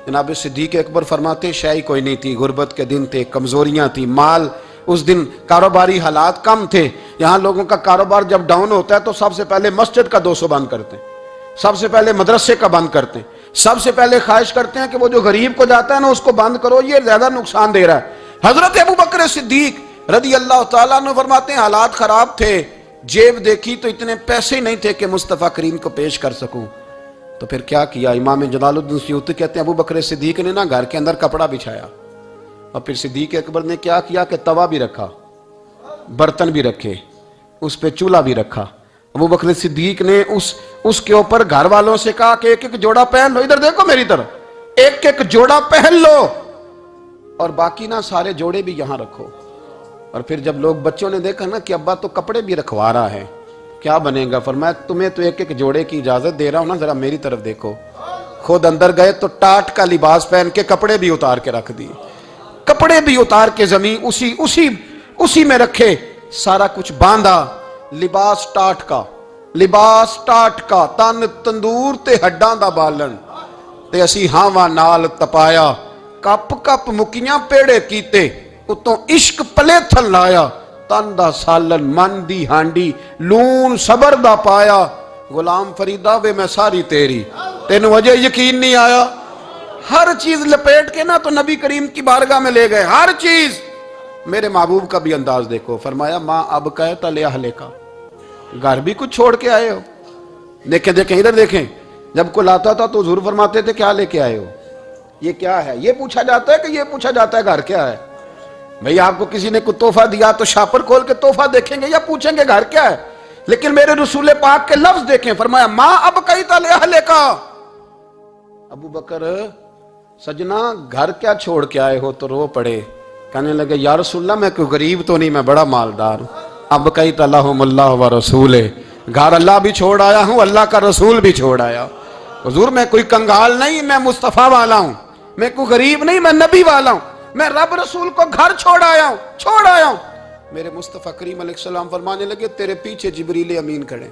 جناب صدیق اکبر فرماتے شے کوئی نہیں تھی، غربت کے دن تھے، کمزوریاں تھی، مال اس دن کاروباری حالات کم تھے، یہاں لوگوں کا کاروبار جب ڈاؤن ہوتا ہے تو سب سے پہلے مسجد کا 200 بند کرتے ہیں، سب سے پہلے مدرسے کا بند کرتے ہیں، سب سے پہلے خواہش کرتے ہیں کہ وہ جو غریب کو جاتا ہے نا اس کو بند کرو، یہ زیادہ نقصان دے رہا ہے۔ حضرت ابو بکر صدیق رضی اللہ تعالیٰ عنہ فرماتے ہیں حالات خراب تھے، جیب دیکھی تو اتنے پیسے ہی نہیں تھے کہ مصطفیٰ کریم کو پیش کر سکوں، تو پھر کیا کیا؟ امام جلال الدین سیوطی کہتے ہیں ابو بکر صدیق نے نا گھر کے اندر کپڑا بچھایا، اور پھر صدیق اکبر نے کیا کیا کہ توا بھی رکھا، برتن بھی رکھے، اس پہ چولہا بھی رکھا۔ ابو بکر صدیق نے اس کے اوپر گھر والوں سے کہا کہ ایک ایک جوڑا پہن لو، ادھر دیکھو میری طرف، ایک ایک جوڑا پہن لو، اور باقی نا سارے جوڑے بھی یہاں رکھو۔ اور پھر جب لوگ بچوں نے دیکھا نا کہ ابا تو کپڑے بھی رکھوا رہا ہے، کیا بنے گا؟ فرمایا تمہیں تو ایک ایک جوڑے کی اجازت دے رہا ہوں نا، ذرا میری طرف دیکھو۔ خود اندر گئے تو ٹاٹ کا لباس پہن کے کپڑے بھی اتار کے رکھ دیے، کپڑے بھی اتار کے زمین اسی میں رکھے، سارا کچھ باندھا، لباس ٹاٹ کا، تن تندور تے ہڈاں دا بالن، تے اسی ہاواں نال تپایا، کپ کپ مکیاں پیڑے کیتے، اتوں عشق پلے تھل لایا، تن دا سالن من دی ہانڈی، لون صبر دا پایا، غلام فریدا وے میں ساری تیری، تینوں وجہ یقین نہیں آیا؟ ہر چیز لپیٹ کے نا تو نبی کریم کی بارگاہ میں لے گئے، ہر چیز۔ میرے محبوب کا بھی انداز دیکھو، فرمایا ماں اب کہتا لے اہلے کا، گھر بھی کچھ چھوڑ کے آئے ہو؟ دیکھیں ادھر دیکھیں، جب کوئی آتا تھا تو حضور فرماتے تھے کیا لے کے آئے ہو؟ یہ کیا ہے؟ یہ پوچھا جاتا ہے کہ یہ پوچھا جاتا ہے گھر کیا ہے؟ بھئی آپ کو کسی نے کوئی تحفہ دیا تو شاپر کھول کے تحفہ دیکھیں گے یا پوچھیں گے گھر کیا ہے؟ لیکن میرے رسول پاک کے لفظ دیکھیں، فرمایا ماں اب کہتا لے اہلے کا۔ ابو بکر سجنا گھر کیا چھوڑ کے آئے ہو؟ تو رو پڑے، کہنے لگے یا رسول اللہ میں کوئی غریب تو نہیں، میں بڑا مالدار ہوں۔ اب کئی تلہم اللہ و رسول، گھر اللہ بھی چھوڑ آیا ہوں، اللہ کا رسول بھی چھوڑ آیا۔ حضور میں کوئی کنگال نہیں، میں مصطفیٰ والا ہوں، میں کوئی غریب نہیں، میں نبی والا ہوں، میں رب رسول کو گھر چھوڑ آیا ہوں۔ میرے مصطفیٰ کریم علیہ السلام فرمانے لگے تیرے پیچھے جبریل امین کھڑے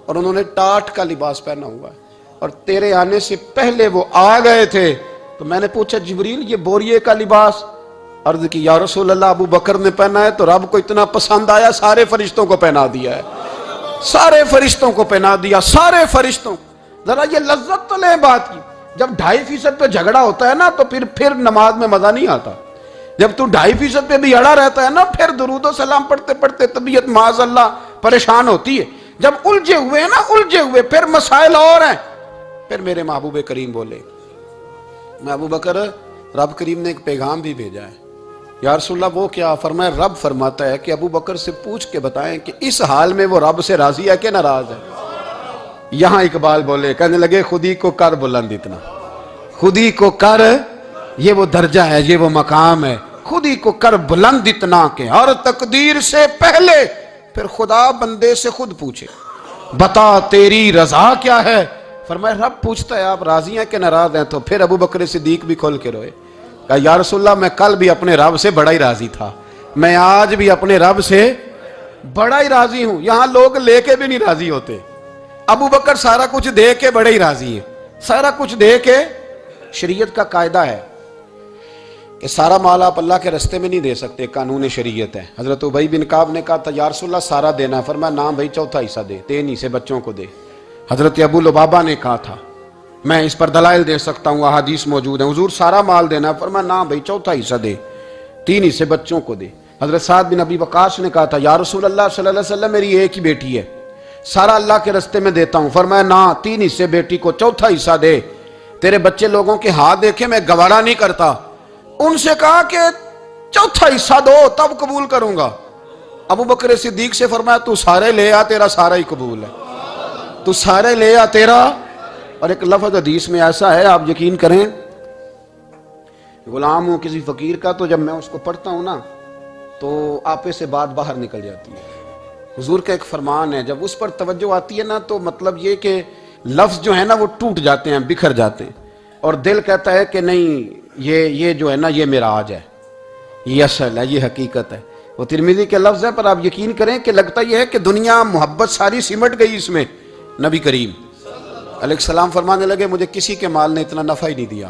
اور انہوں نے ٹاٹ کا لباس پہنا ہوا ہے، اور تیرے آنے سے پہلے وہ آ گئے تھے۔ تو میں نے پوچھا جبریل یہ بوریے کا لباس؟ عرض کی یا رسول اللہ ابو بکر نے پہنا ہے تو رب کو اتنا پسند آیا سارے فرشتوں کو پہنا دیا ہے، سارے فرشتوں کو پہنا دیا، سارے فرشتوں۔ ذرا یہ لذت تو لے بات کی، جب 2.5% پہ جھگڑا ہوتا ہے نا تو پھر نماز میں مزہ نہیں آتا۔ جب تو 2.5% پہ بھی اڑا رہتا ہے نا، پھر درود و سلام پڑھتے پڑھتے طبیعت معاذ اللہ پریشان ہوتی ہے۔ جب الجھے ہوئے پھر مسائل اور ہیں۔ پھر میرے محبوب کریم بولے میں ابو بکر رب کریم نے ایک پیغام بھی بھیجا ہے۔ یا رسول اللہ وہ کیا؟ فرمایا رب فرماتا ہے کہ ابو بکر سے پوچھ کے بتائیں کہ اس حال میں وہ رب سے راضی ہے کہ ناراض ہے۔ یہاں اقبال بولے، کہنے لگے خودی کو کر بلند اتنا، خودی کو کر، یہ وہ درجہ ہے، یہ وہ مقام ہے، خودی کو کر بلند اتنا کہ ہر تقدیر سے پہلے پھر خدا بندے سے خود پوچھے بتا تیری رضا کیا ہے۔ فرمایا رب پوچھتا ہے آپ راضی ہیں کہ ناراض ہیں؟ تو پھر ابو بکر صدیق بھی کھول کے روئے، کہا یا رسول اللہ میں کل بھی اپنے رب سے بڑا ہی راضی تھا، میں آج بھی اپنے رب سے بڑا ہی راضی ہوں۔ یہاں لوگ لے کے بھی نہیں راضی ہوتے، ابو بکر سارا کچھ دے کے بڑے ہی راضی ہیں، سارا کچھ دے کے۔ شریعت کا قاعدہ ہے کہ سارا مال آپ اللہ کے رستے میں نہیں دے سکتے، قانون شریعت ہے۔ حضرت ابی بن کعب نے کہا تھا یا رسول اللہ سارا دینا ہے، فرمایا نہ بھائی چوتھا حصہ دے، 3 حصے بچوں کو دے۔ حضرت ابو لبابہ نے کہا تھا میں اس پر دلائل دے سکتا ہوں، احادیث موجود ہیں، حضور سارا مال دینا ہے، فرمایا نہ بھائی چوتھا حصہ دے، 3 حصے بچوں کو دے۔ حضرت سعد بن ابی وقاص نے کہا تھا یا رسول اللہ صلی اللہ علیہ وسلم میری ایک ہی بیٹی ہے، سارا اللہ کے رستے میں دیتا ہوں، فرمایا نہ 3 حصے بیٹی کو، چوتھا حصہ دے، تیرے بچے لوگوں کے ہاتھ دیکھے میں گوارا نہیں کرتا۔ ان سے کہا کہ چوتھا حصہ دو تب قبول کروں گا۔ ابو بکر صدیق سے فرمایا تو سارے لے آ، تیرا سارا ہی قبول ہے، تو سارے لے آ تیرا۔ اور ایک لفظ حدیث میں ایسا ہے آپ یقین کریں، غلام ہوں کسی فقیر کا تو جب میں اس کو پڑھتا ہوں نا تو آپے سے بات باہر نکل جاتی ہے۔ حضور کا ایک فرمان ہے جب اس پر توجہ آتی ہے نا تو مطلب یہ کہ لفظ جو ہے نا وہ ٹوٹ جاتے ہیں، بکھر جاتے ہیں، اور دل کہتا ہے کہ نہیں یہ جو ہے نا یہ معراج ہے، یہ اصل ہے، یہ حقیقت ہے۔ وہ ترمذی کے لفظ ہے پر آپ یقین کریں کہ لگتا یہ ہے کہ دنیا محبت ساری سمٹ گئی اس میں۔ نبی کریم علیہ السلام فرمانے لگے مجھے کسی کے مال نے اتنا نفع ہی نہیں دیا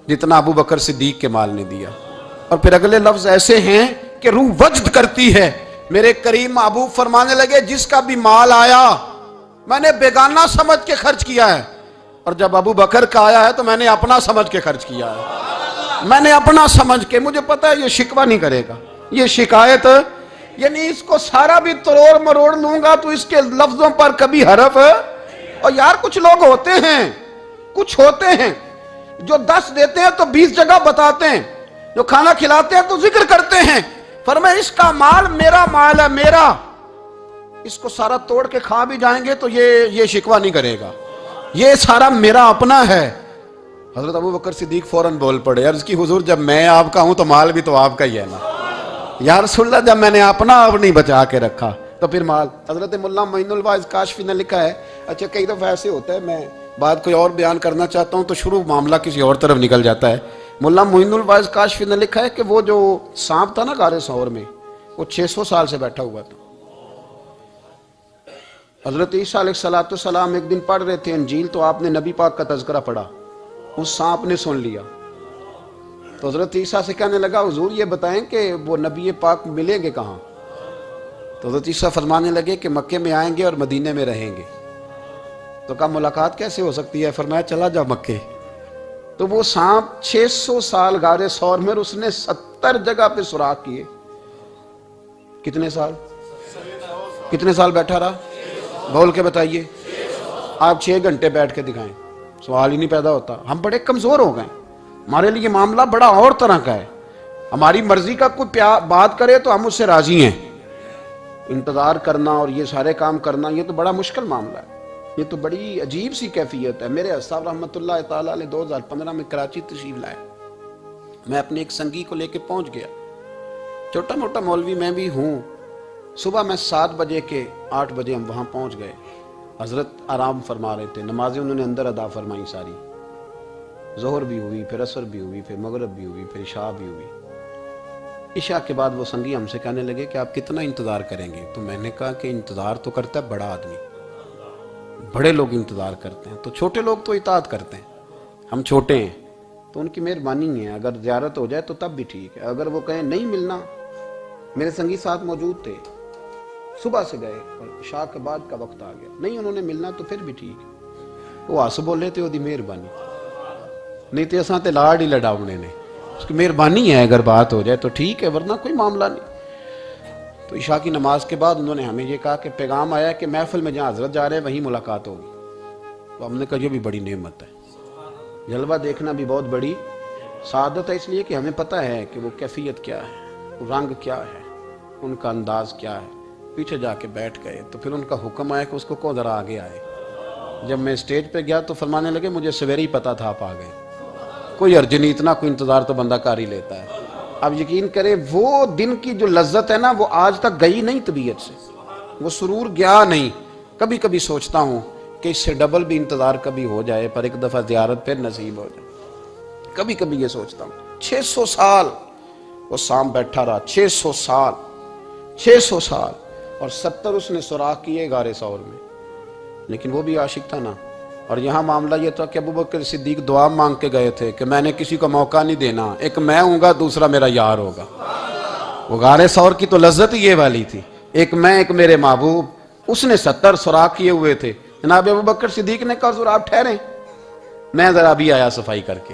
جتنا ابو بکر صدیق کے مال نے دیا۔ اور پھر اگلے لفظ ایسے ہیں کہ روح وجد کرتی ہے۔ میرے کریم محبوب فرمانے لگے جس کا بھی مال آیا میں نے بیگانہ سمجھ کے خرچ کیا ہے، اور جب ابو بکر کا آیا ہے تو میں نے اپنا سمجھ کے خرچ کیا ہے، میں نے اپنا سمجھ کے، مجھے پتا ہے یہ شکوہ نہیں کرے گا، یہ شکایت، یعنی اس کو سارا بھی تروڑ مروڑ لوں گا تو اس کے لفظوں پر کبھی حرف۔ اور یار کچھ لوگ ہوتے ہیں جو 10 دیتے ہیں تو 20 جگہ بتاتے ہیں، جو کھانا کھلاتے ہیں تو ذکر کرتے ہیں، فرمایا اس کا مال میرا مال ہے، میرا، اس کو سارا توڑ کے کھا بھی جائیں گے تو یہ شکوہ نہیں کرے گا، یہ سارا میرا اپنا ہے۔ حضرت ابو بکر صدیق فوراً بول پڑے، عرض کی حضور جب میں آپ کا ہوں تو مال بھی تو آپ کا ہی ہے نا۔ یا رسول اللہ جب میں نے اپنا آپ نہیں بچا کے رکھا تو پھر مال۔ حضرت مولا معین الواعظ کاشفی نے لکھا ہے، اچھا کئی دفعہ ایسے ہوتا ہے میں بات کوئی اور بیان کرنا چاہتا ہوں تو شروع معاملہ کسی اور طرف نکل جاتا ہے۔ مولا معین الواعظ کاشفی نے لکھا ہے کہ وہ جو سانپ تھا نا غار ثور میں، وہ 600 سال سے بیٹھا ہوا تھا۔ حضرت عیسیٰ علیہ السلام ایک دن پڑھ رہے تھے انجیل تو آپ نے نبی پاک کا تذکرہ پڑھا، اس سانپ نے سن لیا تو حضرت عیسیٰ سے کہنے لگا حضور یہ بتائیں کہ وہ نبی پاک ملیں گے کہاں؟ تو حضرت عیسیٰ فرمانے لگے کہ مکے میں آئیں گے اور مدینے میں رہیں گے۔ تو کہا ملاقات کیسے ہو سکتی ہے؟ فرمایا چلا جا مکے۔ تو وہ سانپ 600 سال غار ثور میں، اس نے 70 جگہ پہ سوراخ کیے۔ کتنے سال بیٹھا رہا؟ بول کے بتائیے۔ آپ 6 گھنٹے بیٹھ کے دکھائیں، سوال ہی نہیں پیدا ہوتا۔ ہم بڑے کمزور ہو گئے، ہمارے لیے معاملہ بڑا اور طرح کا ہے، ہماری مرضی کا کوئی بات کرے تو ہم اس سے راضی ہیں، انتظار کرنا اور یہ سارے کام کرنا یہ تو بڑا مشکل معاملہ ہے، یہ تو بڑی عجیب سی کیفیت ہے۔ میرے صاحب رحمۃ اللہ تعالیٰ علیہ 2015 میں کراچی تشریف لائے، میں اپنے ایک سنگی کو لے کے پہنچ گیا، چھوٹا موٹا مولوی میں بھی ہوں۔ صبح میں 7 بجے کے 8 بجے ہم وہاں پہنچ گئے، حضرت آرام فرما رہے تھے، نمازیں انہوں نے اندر ادا فرمائی ساری، ظہر بھی ہوئی، پھر عصر بھی ہوئی، پھر مغرب بھی ہوئی، پھر عشاء بھی ہوئی۔ عشاء کے بعد وہ سنگی ہم سے کہنے لگے کہ آپ کتنا انتظار کریں گے؟ تو میں نے کہا کہ انتظار تو کرتا ہے بڑا آدمی، بڑے لوگ انتظار کرتے ہیں، تو چھوٹے لوگ تو اطاعت کرتے ہیں، ہم چھوٹے ہیں تو ان کی مہربانی ہے، اگر زیارت ہو جائے تو تب بھی ٹھیک ہے، اگر وہ کہیں نہیں ملنا۔ میرے سنگی ساتھ موجود تھے، صبح سے گئے اور عشاء کے بعد کا وقت آ گیا، نہیں انہوں نے ملنا تو پھر بھی ٹھیک ہے، وہ ہس بولے تھے وہ مہربانی، نہیں تو اساں تے لاڑ ہی لڑاؤنے نے، اس کی مہربانی ہے، اگر بات ہو جائے تو ٹھیک ہے ورنہ کوئی معاملہ نہیں۔ تو عشاء کی نماز کے بعد انہوں نے ہمیں یہ کہا کہ پیغام آیا کہ محفل میں جہاں حضرت جا رہے ہیں وہیں ملاقات ہوگی۔ تو ہم نے کہا یہ بھی بڑی نعمت ہے، جلوہ دیکھنا بھی بہت بڑی سعادت ہے، اس لیے کہ ہمیں پتہ ہے کہ وہ کیفیت کیا ہے، رنگ کیا ہے، ان کا انداز کیا ہے۔ پیچھے جا کے بیٹھ گئے تو پھر ان کا حکم آیا کہ اس کو ذرا آگے آئے۔ جب میں اسٹیج پہ گیا تو فرمانے لگے مجھے سویرے ہی پتا تھا آپ آ گئے، کوئی عرض نہیں، اتنا کوئی انتظار تو بندہ کر ہی لیتا ہے۔ اب یقین کرے وہ دن کی جو لذت ہے نا وہ آج تک گئی نہیں طبیعت سے، وہ سرور گیا نہیں۔ کبھی کبھی سوچتا ہوں کہ اس سے ڈبل بھی انتظار کبھی ہو جائے، پر ایک دفعہ زیارت پھر نصیب ہو جائے، کبھی کبھی یہ سوچتا ہوں۔ 600 سال وہ سام بیٹھا رہا، 600 سال، 600 سال، اور 70 اس نے سوراخ کیے غار ثور میں، لیکن وہ بھی عاشق تھا نا۔ اور یہاں معاملہ یہ تھا کہ ابو بکر صدیق دعا مانگ کے گئے تھے کہ میں نے کسی کو موقع نہیں دینا، ایک میں ہوں گا دوسرا میرا یار ہوگا۔ وہ غار ثور کی تو لذت ہی یہ والی تھی، ایک میں ایک میرے محبوب۔ اس نے 70 سوراخ کیے ہوئے تھے، جناب ابو بکر صدیق نے کہا حضور آپ ٹھہریں، میں ذرا بھی آیا صفائی کر کے۔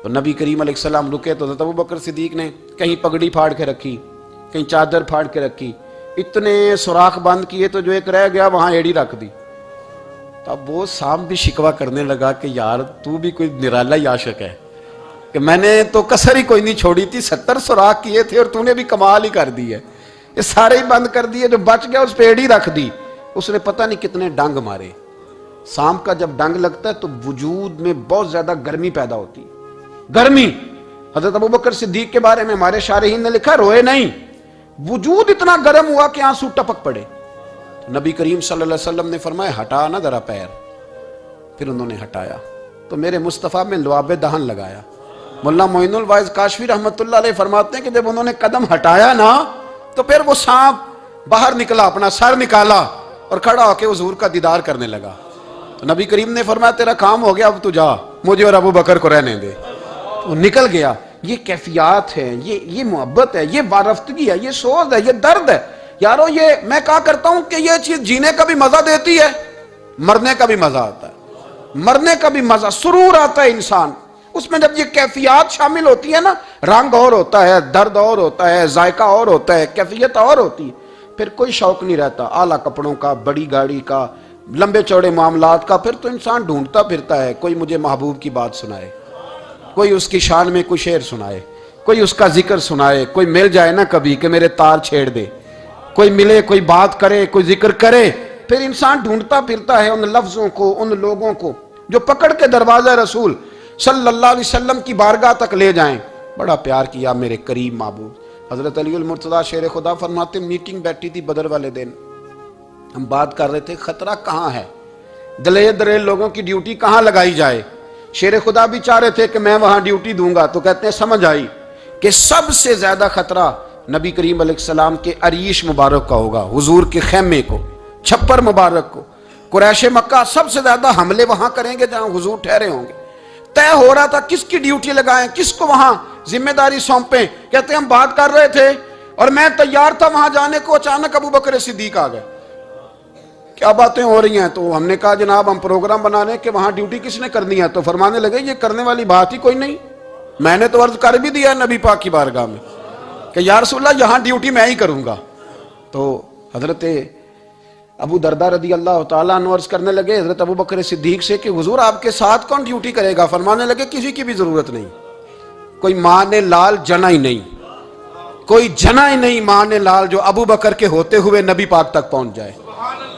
تو نبی کریم علیہ السلام رکے تو حضرت ابو بکر صدیق نے کہیں پگڑی پھاڑ کے رکھی، کہیں چادر پھاڑ کے رکھی، اتنے سوراخ بند کیے تو جو ایک رہ گیا وہاں ایڑی رکھ دی۔ تو اب وہ سام بھی شکوہ کرنے لگا کہ یار تو بھی کوئی نرالا ہی عاشق ہے کہ میں نے تو کسر ہی کوئی نہیں چھوڑی تھی، 70 سوراخ کیے تھے اور تو نے بھی کمال ہی کر دی ہے، یہ سارے ہی بند کر دیے، جو بچ گیا اس پہ ایڑی رکھ دی۔ اس نے پتہ نہیں کتنے ڈنگ مارے۔ سام کا جب ڈنگ لگتا ہے تو وجود میں بہت زیادہ گرمی پیدا ہوتی ہے، گرمی۔ حضرت ابو بکر صدیق کے بارے میں ہمارے شارحین نے لکھا روئے نہیں، وجود اتنا گرم ہوا کہ آنسو ٹپک پڑے۔ نبی کریم صلی اللہ علیہ وسلم نے فرمایا ہٹا نہ ذرا پیر، پھر انہوں نے ہٹایا تو میرے مصطفیٰ میں لعاب دہن لگایا۔ مولانا معین الواعظ کاشفی رحمۃ اللہ علیہ فرماتے ہیں کہ جب انہوں نے قدم ہٹایا نا تو پھر وہ سانپ باہر نکلا، اپنا سر نکالا اور کھڑا ہو کے حضور کا دیدار کرنے لگا۔ تو نبی کریم نے فرمایا تیرا کام ہو گیا، اب تو جا، مجھے اور ابو بکر کو رہنے دے۔ وہ نکل گیا۔ یہ کیفیات ہے، یہ محبت ہے، یہ وارفتگی ہے، یہ سوز ہے، یہ درد ہے۔ یارو یہ میں کہا کرتا ہوں کہ یہ چیز جینے کا بھی مزہ دیتی ہے، مرنے کا بھی مزہ آتا ہے، مرنے کا بھی مزہ، سرور آتا ہے انسان اس میں جب یہ کیفیات شامل ہوتی ہے نا۔ رنگ اور ہوتا ہے، درد اور ہوتا ہے، ذائقہ اور ہوتا ہے، کیفیت اور ہوتی ہے، پھر کوئی شوق نہیں رہتا اعلیٰ کپڑوں کا، بڑی گاڑی کا، لمبے چوڑے معاملات کا۔ پھر تو انسان ڈھونڈتا پھرتا ہے کوئی مجھے محبوب کی بات سنائے، کوئی اس کی شان میں کوئی شعر سنائے، کوئی اس کا ذکر سنائے، کوئی مل جائے نا کبھی کہ میرے تار چھیڑ دے، کوئی ملے، کوئی بات کرے، کوئی ذکر کرے۔ پھر انسان ڈھونڈتا پھرتا ہے ان لفظوں کو، ان لوگوں کو جو پکڑ کے دروازہ رسول صلی اللہ علیہ وسلم کی بارگاہ تک لے جائیں۔ بڑا پیار کیا میرے کریم محبوب۔ حضرت علی المرتضیٰ شیر خدا فرماتے میٹنگ بیٹھی تھی بدر والے دن، ہم بات کر رہے تھے خطرہ کہاں ہے، دلیل دلیل لوگوں کی ڈیوٹی کہاں لگائی جائے۔ شیر خدا بھی چاہ رہے تھے کہ میں وہاں ڈیوٹی دوں گا، تو کہتے ہیں سمجھ آئی کہ سب سے زیادہ خطرہ نبی کریم علیہ السلام کے عریش مبارک کا ہوگا، حضور کے خیمے کو، چھپر مبارک کو۔ قریش مکہ سب سے زیادہ حملے وہاں کریں گے جہاں حضور ٹھہرے ہوں گے۔ طے ہو رہا تھا کس کی ڈیوٹی لگائیں، کس کو وہاں ذمہ داری سونپیں۔ کہتے ہیں ہم بات کر رہے تھے اور میں تیار تھا وہاں جانے کو، اچانک ابو بکر صدیق آ گئے۔ کیا باتیں ہو رہی ہیں؟ تو ہم نے کہا جناب ہم پروگرام بنا رہے ہیں کہ وہاں ڈیوٹی کس نے کرنی ہے۔ تو فرمانے لگے یہ کرنے والی بات ہی کوئی نہیں، میں نے تو عرض کر بھی دیا نبی پاک کی بارگاہ میں کہ یا رسول اللہ یہاں ڈیوٹی میں ہی کروں گا۔ تو حضرت ابو دردہ رضی اللہ تعالیٰ عنہ عرض کرنے لگے حضرت ابو بکر صدیق سے کہ حضور آپ کے ساتھ کون ڈیوٹی کرے گا؟ فرمانے لگے کسی کی بھی ضرورت نہیں، کوئی ماں نے لال جنا ہی نہیں، کوئی جنا ہی نہیں ماں نے لال جو ابو بکر کے ہوتے ہوئے نبی پاک تک پہنچ جائے،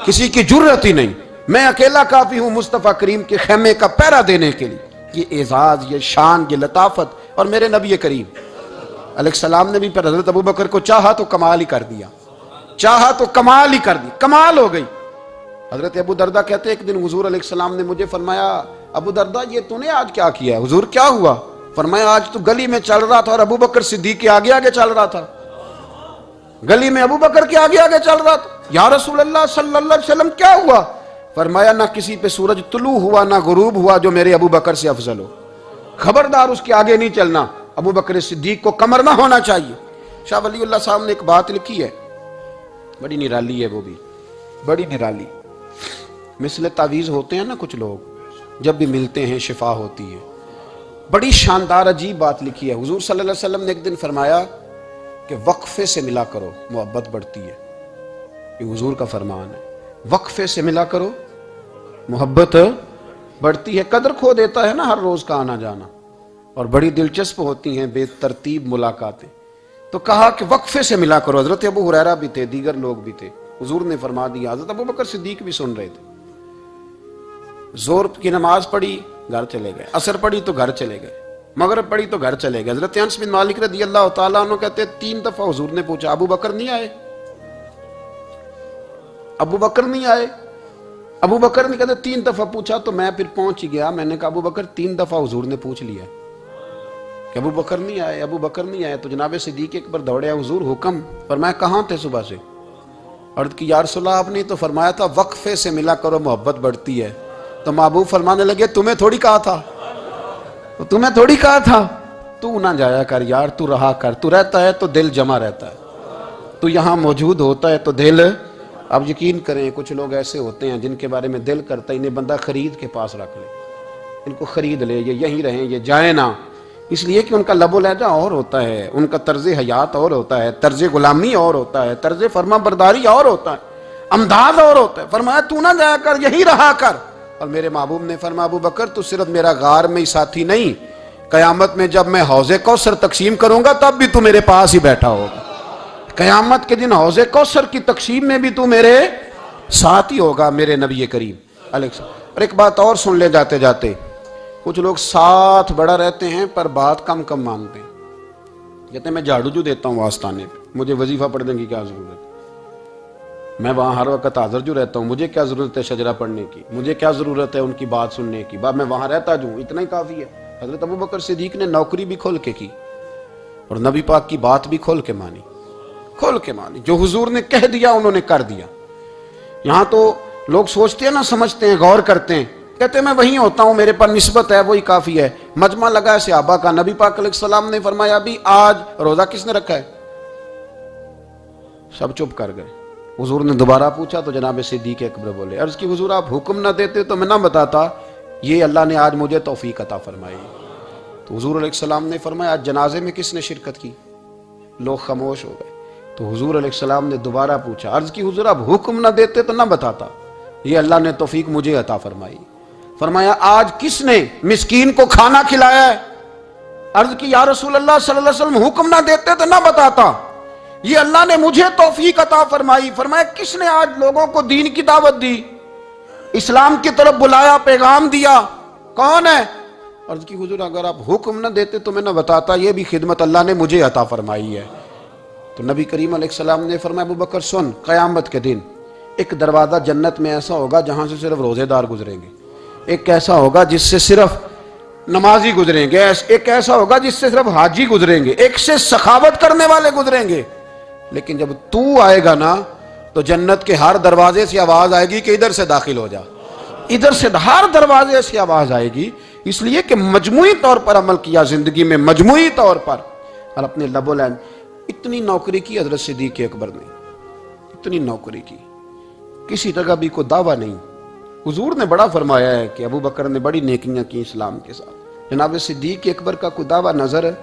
کسی کی جرت ہی نہیں، میں اکیلا کافی ہوں مصطفیٰ کریم کے خیمے کا پہرا دینے کے لیے۔ یہ اعزاز، یہ شان، یہ لطافت اور میرے نبی کریم علیہ السلام نے بھی پھر حضرت ابو بکر کو چاہا تو کمال ہی کر دیا، چاہا تو کمال ہی کر دی، کمال ہو گئی۔ حضرت ابو دردہ کہتے ایک دن حضور علیہ السلام نے مجھے فرمایا ابو دردہ یہ تو نے آج کیا کیا ہے؟ حضور کیا ہوا؟ فرمایا آج تو گلی میں چل رہا تھا اور ابو بکر صدیق کے آگے آگے چل رہا تھا، گلی میں ابو بکر کے آگے آگے چل رہا تھا۔ یا رسول اللہ صلی اللہ علیہ وسلم کیا ہوا؟ فرمایا نہ کسی پہ سورج طلوع ہوا نہ غروب ہوا جو میرے ابو بکر سے افضل ہو، خبردار اس کے آگے نہیں چلنا، ابو بکر صدیق کو کمر نہ ہونا چاہیے۔ شاہ ولی اللہ صاحب نے ایک بات لکھی ہے، بڑی نرالی ہے، وہ بھی بڑی نرالی، مثل تعویذ ہوتے ہیں نا کچھ لوگ، جب بھی ملتے ہیں شفا ہوتی ہے، بڑی شاندار عجیب بات لکھی ہے۔ حضور صلی اللہ علیہ وسلم نے ایک دن فرمایا کہ وقفے سے ملا کرو محبت بڑھتی ہے، یہ حضور کا فرمان ہے، وقفے سے ملا کرو محبت بڑھتی ہے۔ قدر کھو دیتا ہے نا ہر روز کا آنا جانا، اور بڑی دلچسپ ہوتی ہیں بے ترتیب ملاقاتیں، تو کہا کہ وقفے سے ملا کرو۔ حضرت ابو ہریرہ بھی تھے، دیگر لوگ بھی تھے، حضور نے فرما دیا، حضرت ابو بکر صدیق بھی سن رہے تھے۔ زور کی نماز پڑھی گھر چلے گئے، عصر پڑھی تو گھر چلے گئے، مغرب پڑھی تو گھر چلے گئے۔ حضرت انس بن مالک رضی اللہ تعالیٰ عنہ کہتے ہیں 3 دفعہ حضور نے پوچھا ابو بکر نہیں آئے؟ ابو بکر نہیں آئے؟ ابو بکر نے کہتے 3 دفعہ پوچھا تو میں پھر پہنچ ہی گیا، میں نے کہا ابو بکر 3 دفعہ حضور نے پوچھ لیا کہ ابو بکر نہیں آئے، ابو بکر نہیں آئے، تو جناب صدیق اکبر دوڑے، حضور حکم؟ فرمایا کہاں تھے صبح سے؟ عرض کی یا رسول اللہ آپ نے تو فرمایا تھا وقفے سے ملا کرو محبت بڑھتی ہے، تو محبوب فرمانے لگے تمہیں تھوڑی کہا تھا، تمہیں تھوڑی کہا تھا، تو نہ جایا کر یار، تو رہا کر، تو رہتا ہے تو دل جمع رہتا ہے، تو یہاں موجود ہوتا ہے تو دل۔ اب یقین کریں کچھ لوگ ایسے ہوتے ہیں جن کے بارے میں دل کرتا ہے انہیں بندہ خرید کے پاس رکھ لے، ان کو خرید لے، یہ یہیں رہیں، یہ جائیں نہ، اس لیے کہ ان کا لب و لہجہ اور ہوتا ہے، ان کا طرز حیات اور ہوتا ہے، طرز غلامی اور ہوتا ہے، طرز فرما برداری اور ہوتا ہے، انداز اور ہوتا ہے۔ فرمایا تو نہ جایا کر، یہی رہا کر۔ اور میرے محبوب نے فرمایا ابو بکر تو صرف میرا غار میں ہی ساتھی نہیں، قیامت میں جب میں حوض کوثر تقسیم کروں گا تب بھی تو میرے پاس ہی بیٹھا ہوگا، قیامت کے دن حوض کوثر کی تقسیم میں بھی تو میرے ساتھ ہی ہوگا، میرے نبی کریم علیہ السلام۔ اور ایک بات اور سن لے جاتے جاتے، کچھ لوگ ساتھ بڑا رہتے ہیں پر بات کم کم مانتے ہیں، کہتے ہیں میں جھاڑو جو دیتا ہوں آستانے پہ، مجھے وظیفہ پڑھنے کی کیا ضرورت ہے، میں وہاں ہر وقت حاضر جو رہتا ہوں، مجھے کیا ضرورت ہے شجرہ پڑھنے کی، مجھے کیا ضرورت ہے ان کی بات سننے کی، میں وہاں رہتا جو ہوں اتنا ہی کافی ہے۔ حضرت ابو بکر صدیق نے نوکری بھی کھول کے کی اور نبی پاک کی بات بھی کھول کے مانی، کھول کے مانی، جو حضور نے کہہ دیا انہوں نے کر دیا۔ یہاں تو لوگ سوچتے ہیں نا، سمجھتے ہیں، غور کرتے ہیں، کہتے ہیں میں وہیں ہوتا ہوں، میرے پر نسبت ہے وہی کافی ہے۔ مجمع لگا ہے صحابہ کا، نبی پاک علیہ السلام نے فرمایا ابھی آج روزہ کس نے رکھا ہے؟ سب چپ کر گئے۔ حضور نے دوبارہ پوچھا تو جناب صدیق اکبر بولے، عرض کی حضور آپ حکم نہ دیتے تو میں نہ بتاتا، یہ اللہ نے آج مجھے توفیق عطا فرمائی۔ تو حضور علیہ السلام نے فرمایا آج جنازے میں کس نے شرکت کی؟ لوگ خاموش ہو گئے۔ تو حضور علیہ السلام نے دوبارہ پوچھا، عرض کی حضور آپ حکم نہ دیتے تو نہ بتاتا، یہ اللہ نے توفیق مجھے عطا فرمائی۔ فرمایا آج کس نے مسکین کو کھانا کھلایا ہے؟ عرض کی یا رسول اللہ صلی اللہ علیہ وسلم حکم نہ دیتے تو نہ بتاتا، یہ اللہ نے مجھے توفیق عطا فرمائی۔ فرمایا کس نے آج لوگوں کو دین کی دعوت دی، اسلام کی طرف بلایا، پیغام دیا، کون ہے؟ عرض کی حضور اگر آپ حکم نہ دیتے تو میں نہ بتاتا، یہ بھی خدمت اللہ نے مجھے عطا فرمائی ہے۔ تو نبی کریم علیہ السلام نے فرمایا ابو بکر سن، قیامت کے دن ایک دروازہ جنت میں ایسا ہوگا جہاں سے صرف روزے دار گزریں گے، ایک ایسا ہوگا جس سے صرف نمازی گزریں گے، ایک ایسا ہوگا جس سے صرف حاجی گزریں گے، ایک سے سخاوت کرنے والے گزریں گے۔ لیکن جب تو آئے گا نا تو جنت کے ہر دروازے سے آواز آئے گی کہ ادھر سے داخل ہو جا، ادھر سے، ہر دروازے سے آواز آئے گی، اس لیے کہ مجموعی طور پر عمل کیا زندگی میں، مجموعی طور پر، اور اپنے لب و لہجے۔ اتنی نوکری کی حضرت صدیق اکبر نے، اتنی نوکری کی، کسی جگہ بھی کوئی دعویٰ نہیں۔ حضور نے بڑا فرمایا ہے کہ ابو بکر نے بڑی نیکیاں کی اسلام کے ساتھ، جناب صدیق اکبر کا کوئی دعویٰ نظر ہے؟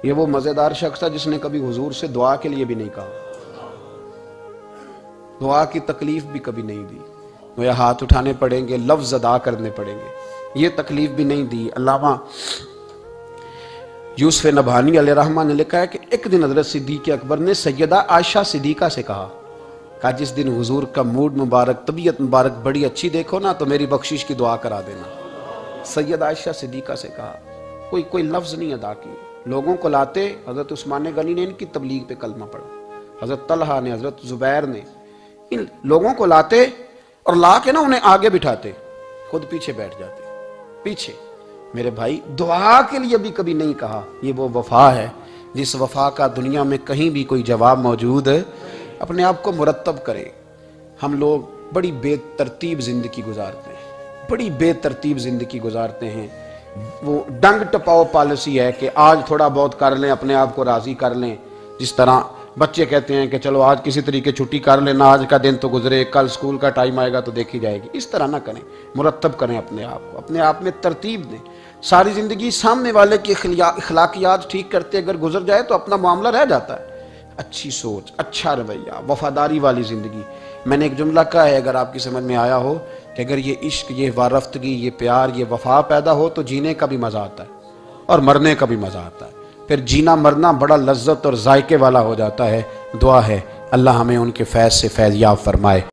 یہ وہ مزیدار شخص ہے جس نے کبھی حضور سے دعا کے لیے بھی نہیں کہا، دعا کی تکلیف بھی کبھی نہیں دی، وہ ہاتھ اٹھانے پڑیں گے، لفظ ادا کرنے پڑیں گے، یہ تکلیف بھی نہیں دی۔ علامہ یوسف نبہانی علیہ رحمہ نے لکھا ہے کہ ایک دن حضرت صدیق اکبر نے سیدہ عائشہ صدیقہ سے کہا جس دن حضور کا موڈ مبارک، طبیعت مبارک بڑی اچھی دیکھو نا تو میری بخشش کی دعا کرا دینا۔ سیدہ عائشہ صدیقہ سے کہا کوئی لفظ نہیں ادا کیے. لوگوں کو لاتے. حضرت عثمان غنی نے ان کی تبلیغ پہ کلمہ پڑھا, حضرت طلحہ نے, حضرت زبیر نے, ان لوگوں کو لاتے اور لا کے نا انہیں آگے بٹھاتے, خود پیچھے بیٹھ جاتے. پیچھے. میرے بھائی, دعا کے لیے بھی کبھی نہیں کہا. یہ وہ وفا ہے جس وفا کا دنیا میں کہیں بھی کوئی جواب موجود ہے. اپنے آپ کو مرتب کرے. ہم لوگ بڑی بے ترتیب زندگی گزارتے ہیں, بڑی بے ترتیب زندگی گزارتے ہیں. وہ ڈنگ ٹپاؤ پالیسی ہے کہ آج تھوڑا بہت کر لیں, اپنے آپ کو راضی کر لیں. جس طرح بچے کہتے ہیں کہ چلو آج کسی طریقے چھٹی کر لینا, آج کا دن تو گزرے, کل سکول کا ٹائم آئے گا تو دیکھی جائے گی. اس طرح نہ کریں, مرتب کریں اپنے آپ کو, اپنے آپ میں ترتیب دیں. ساری زندگی سامنے والے کی اخلاقیات ٹھیک کرتے اگر گزر جائے تو اپنا معاملہ رہ جاتا ہے. اچھی سوچ, اچھا رویہ, وفاداری والی زندگی. میں نے ایک جملہ کہا ہے, اگر آپ کی سمجھ میں آیا ہو, کہ اگر یہ عشق, یہ وارفتگی, یہ پیار, یہ وفا پیدا ہو تو جینے کا بھی مزہ آتا ہے اور مرنے کا بھی مزہ آتا ہے. پھر جینا مرنا بڑا لذت اور ذائقے والا ہو جاتا ہے. دعا ہے اللہ ہمیں ان کے فیض سے فیض یاب فرمائے.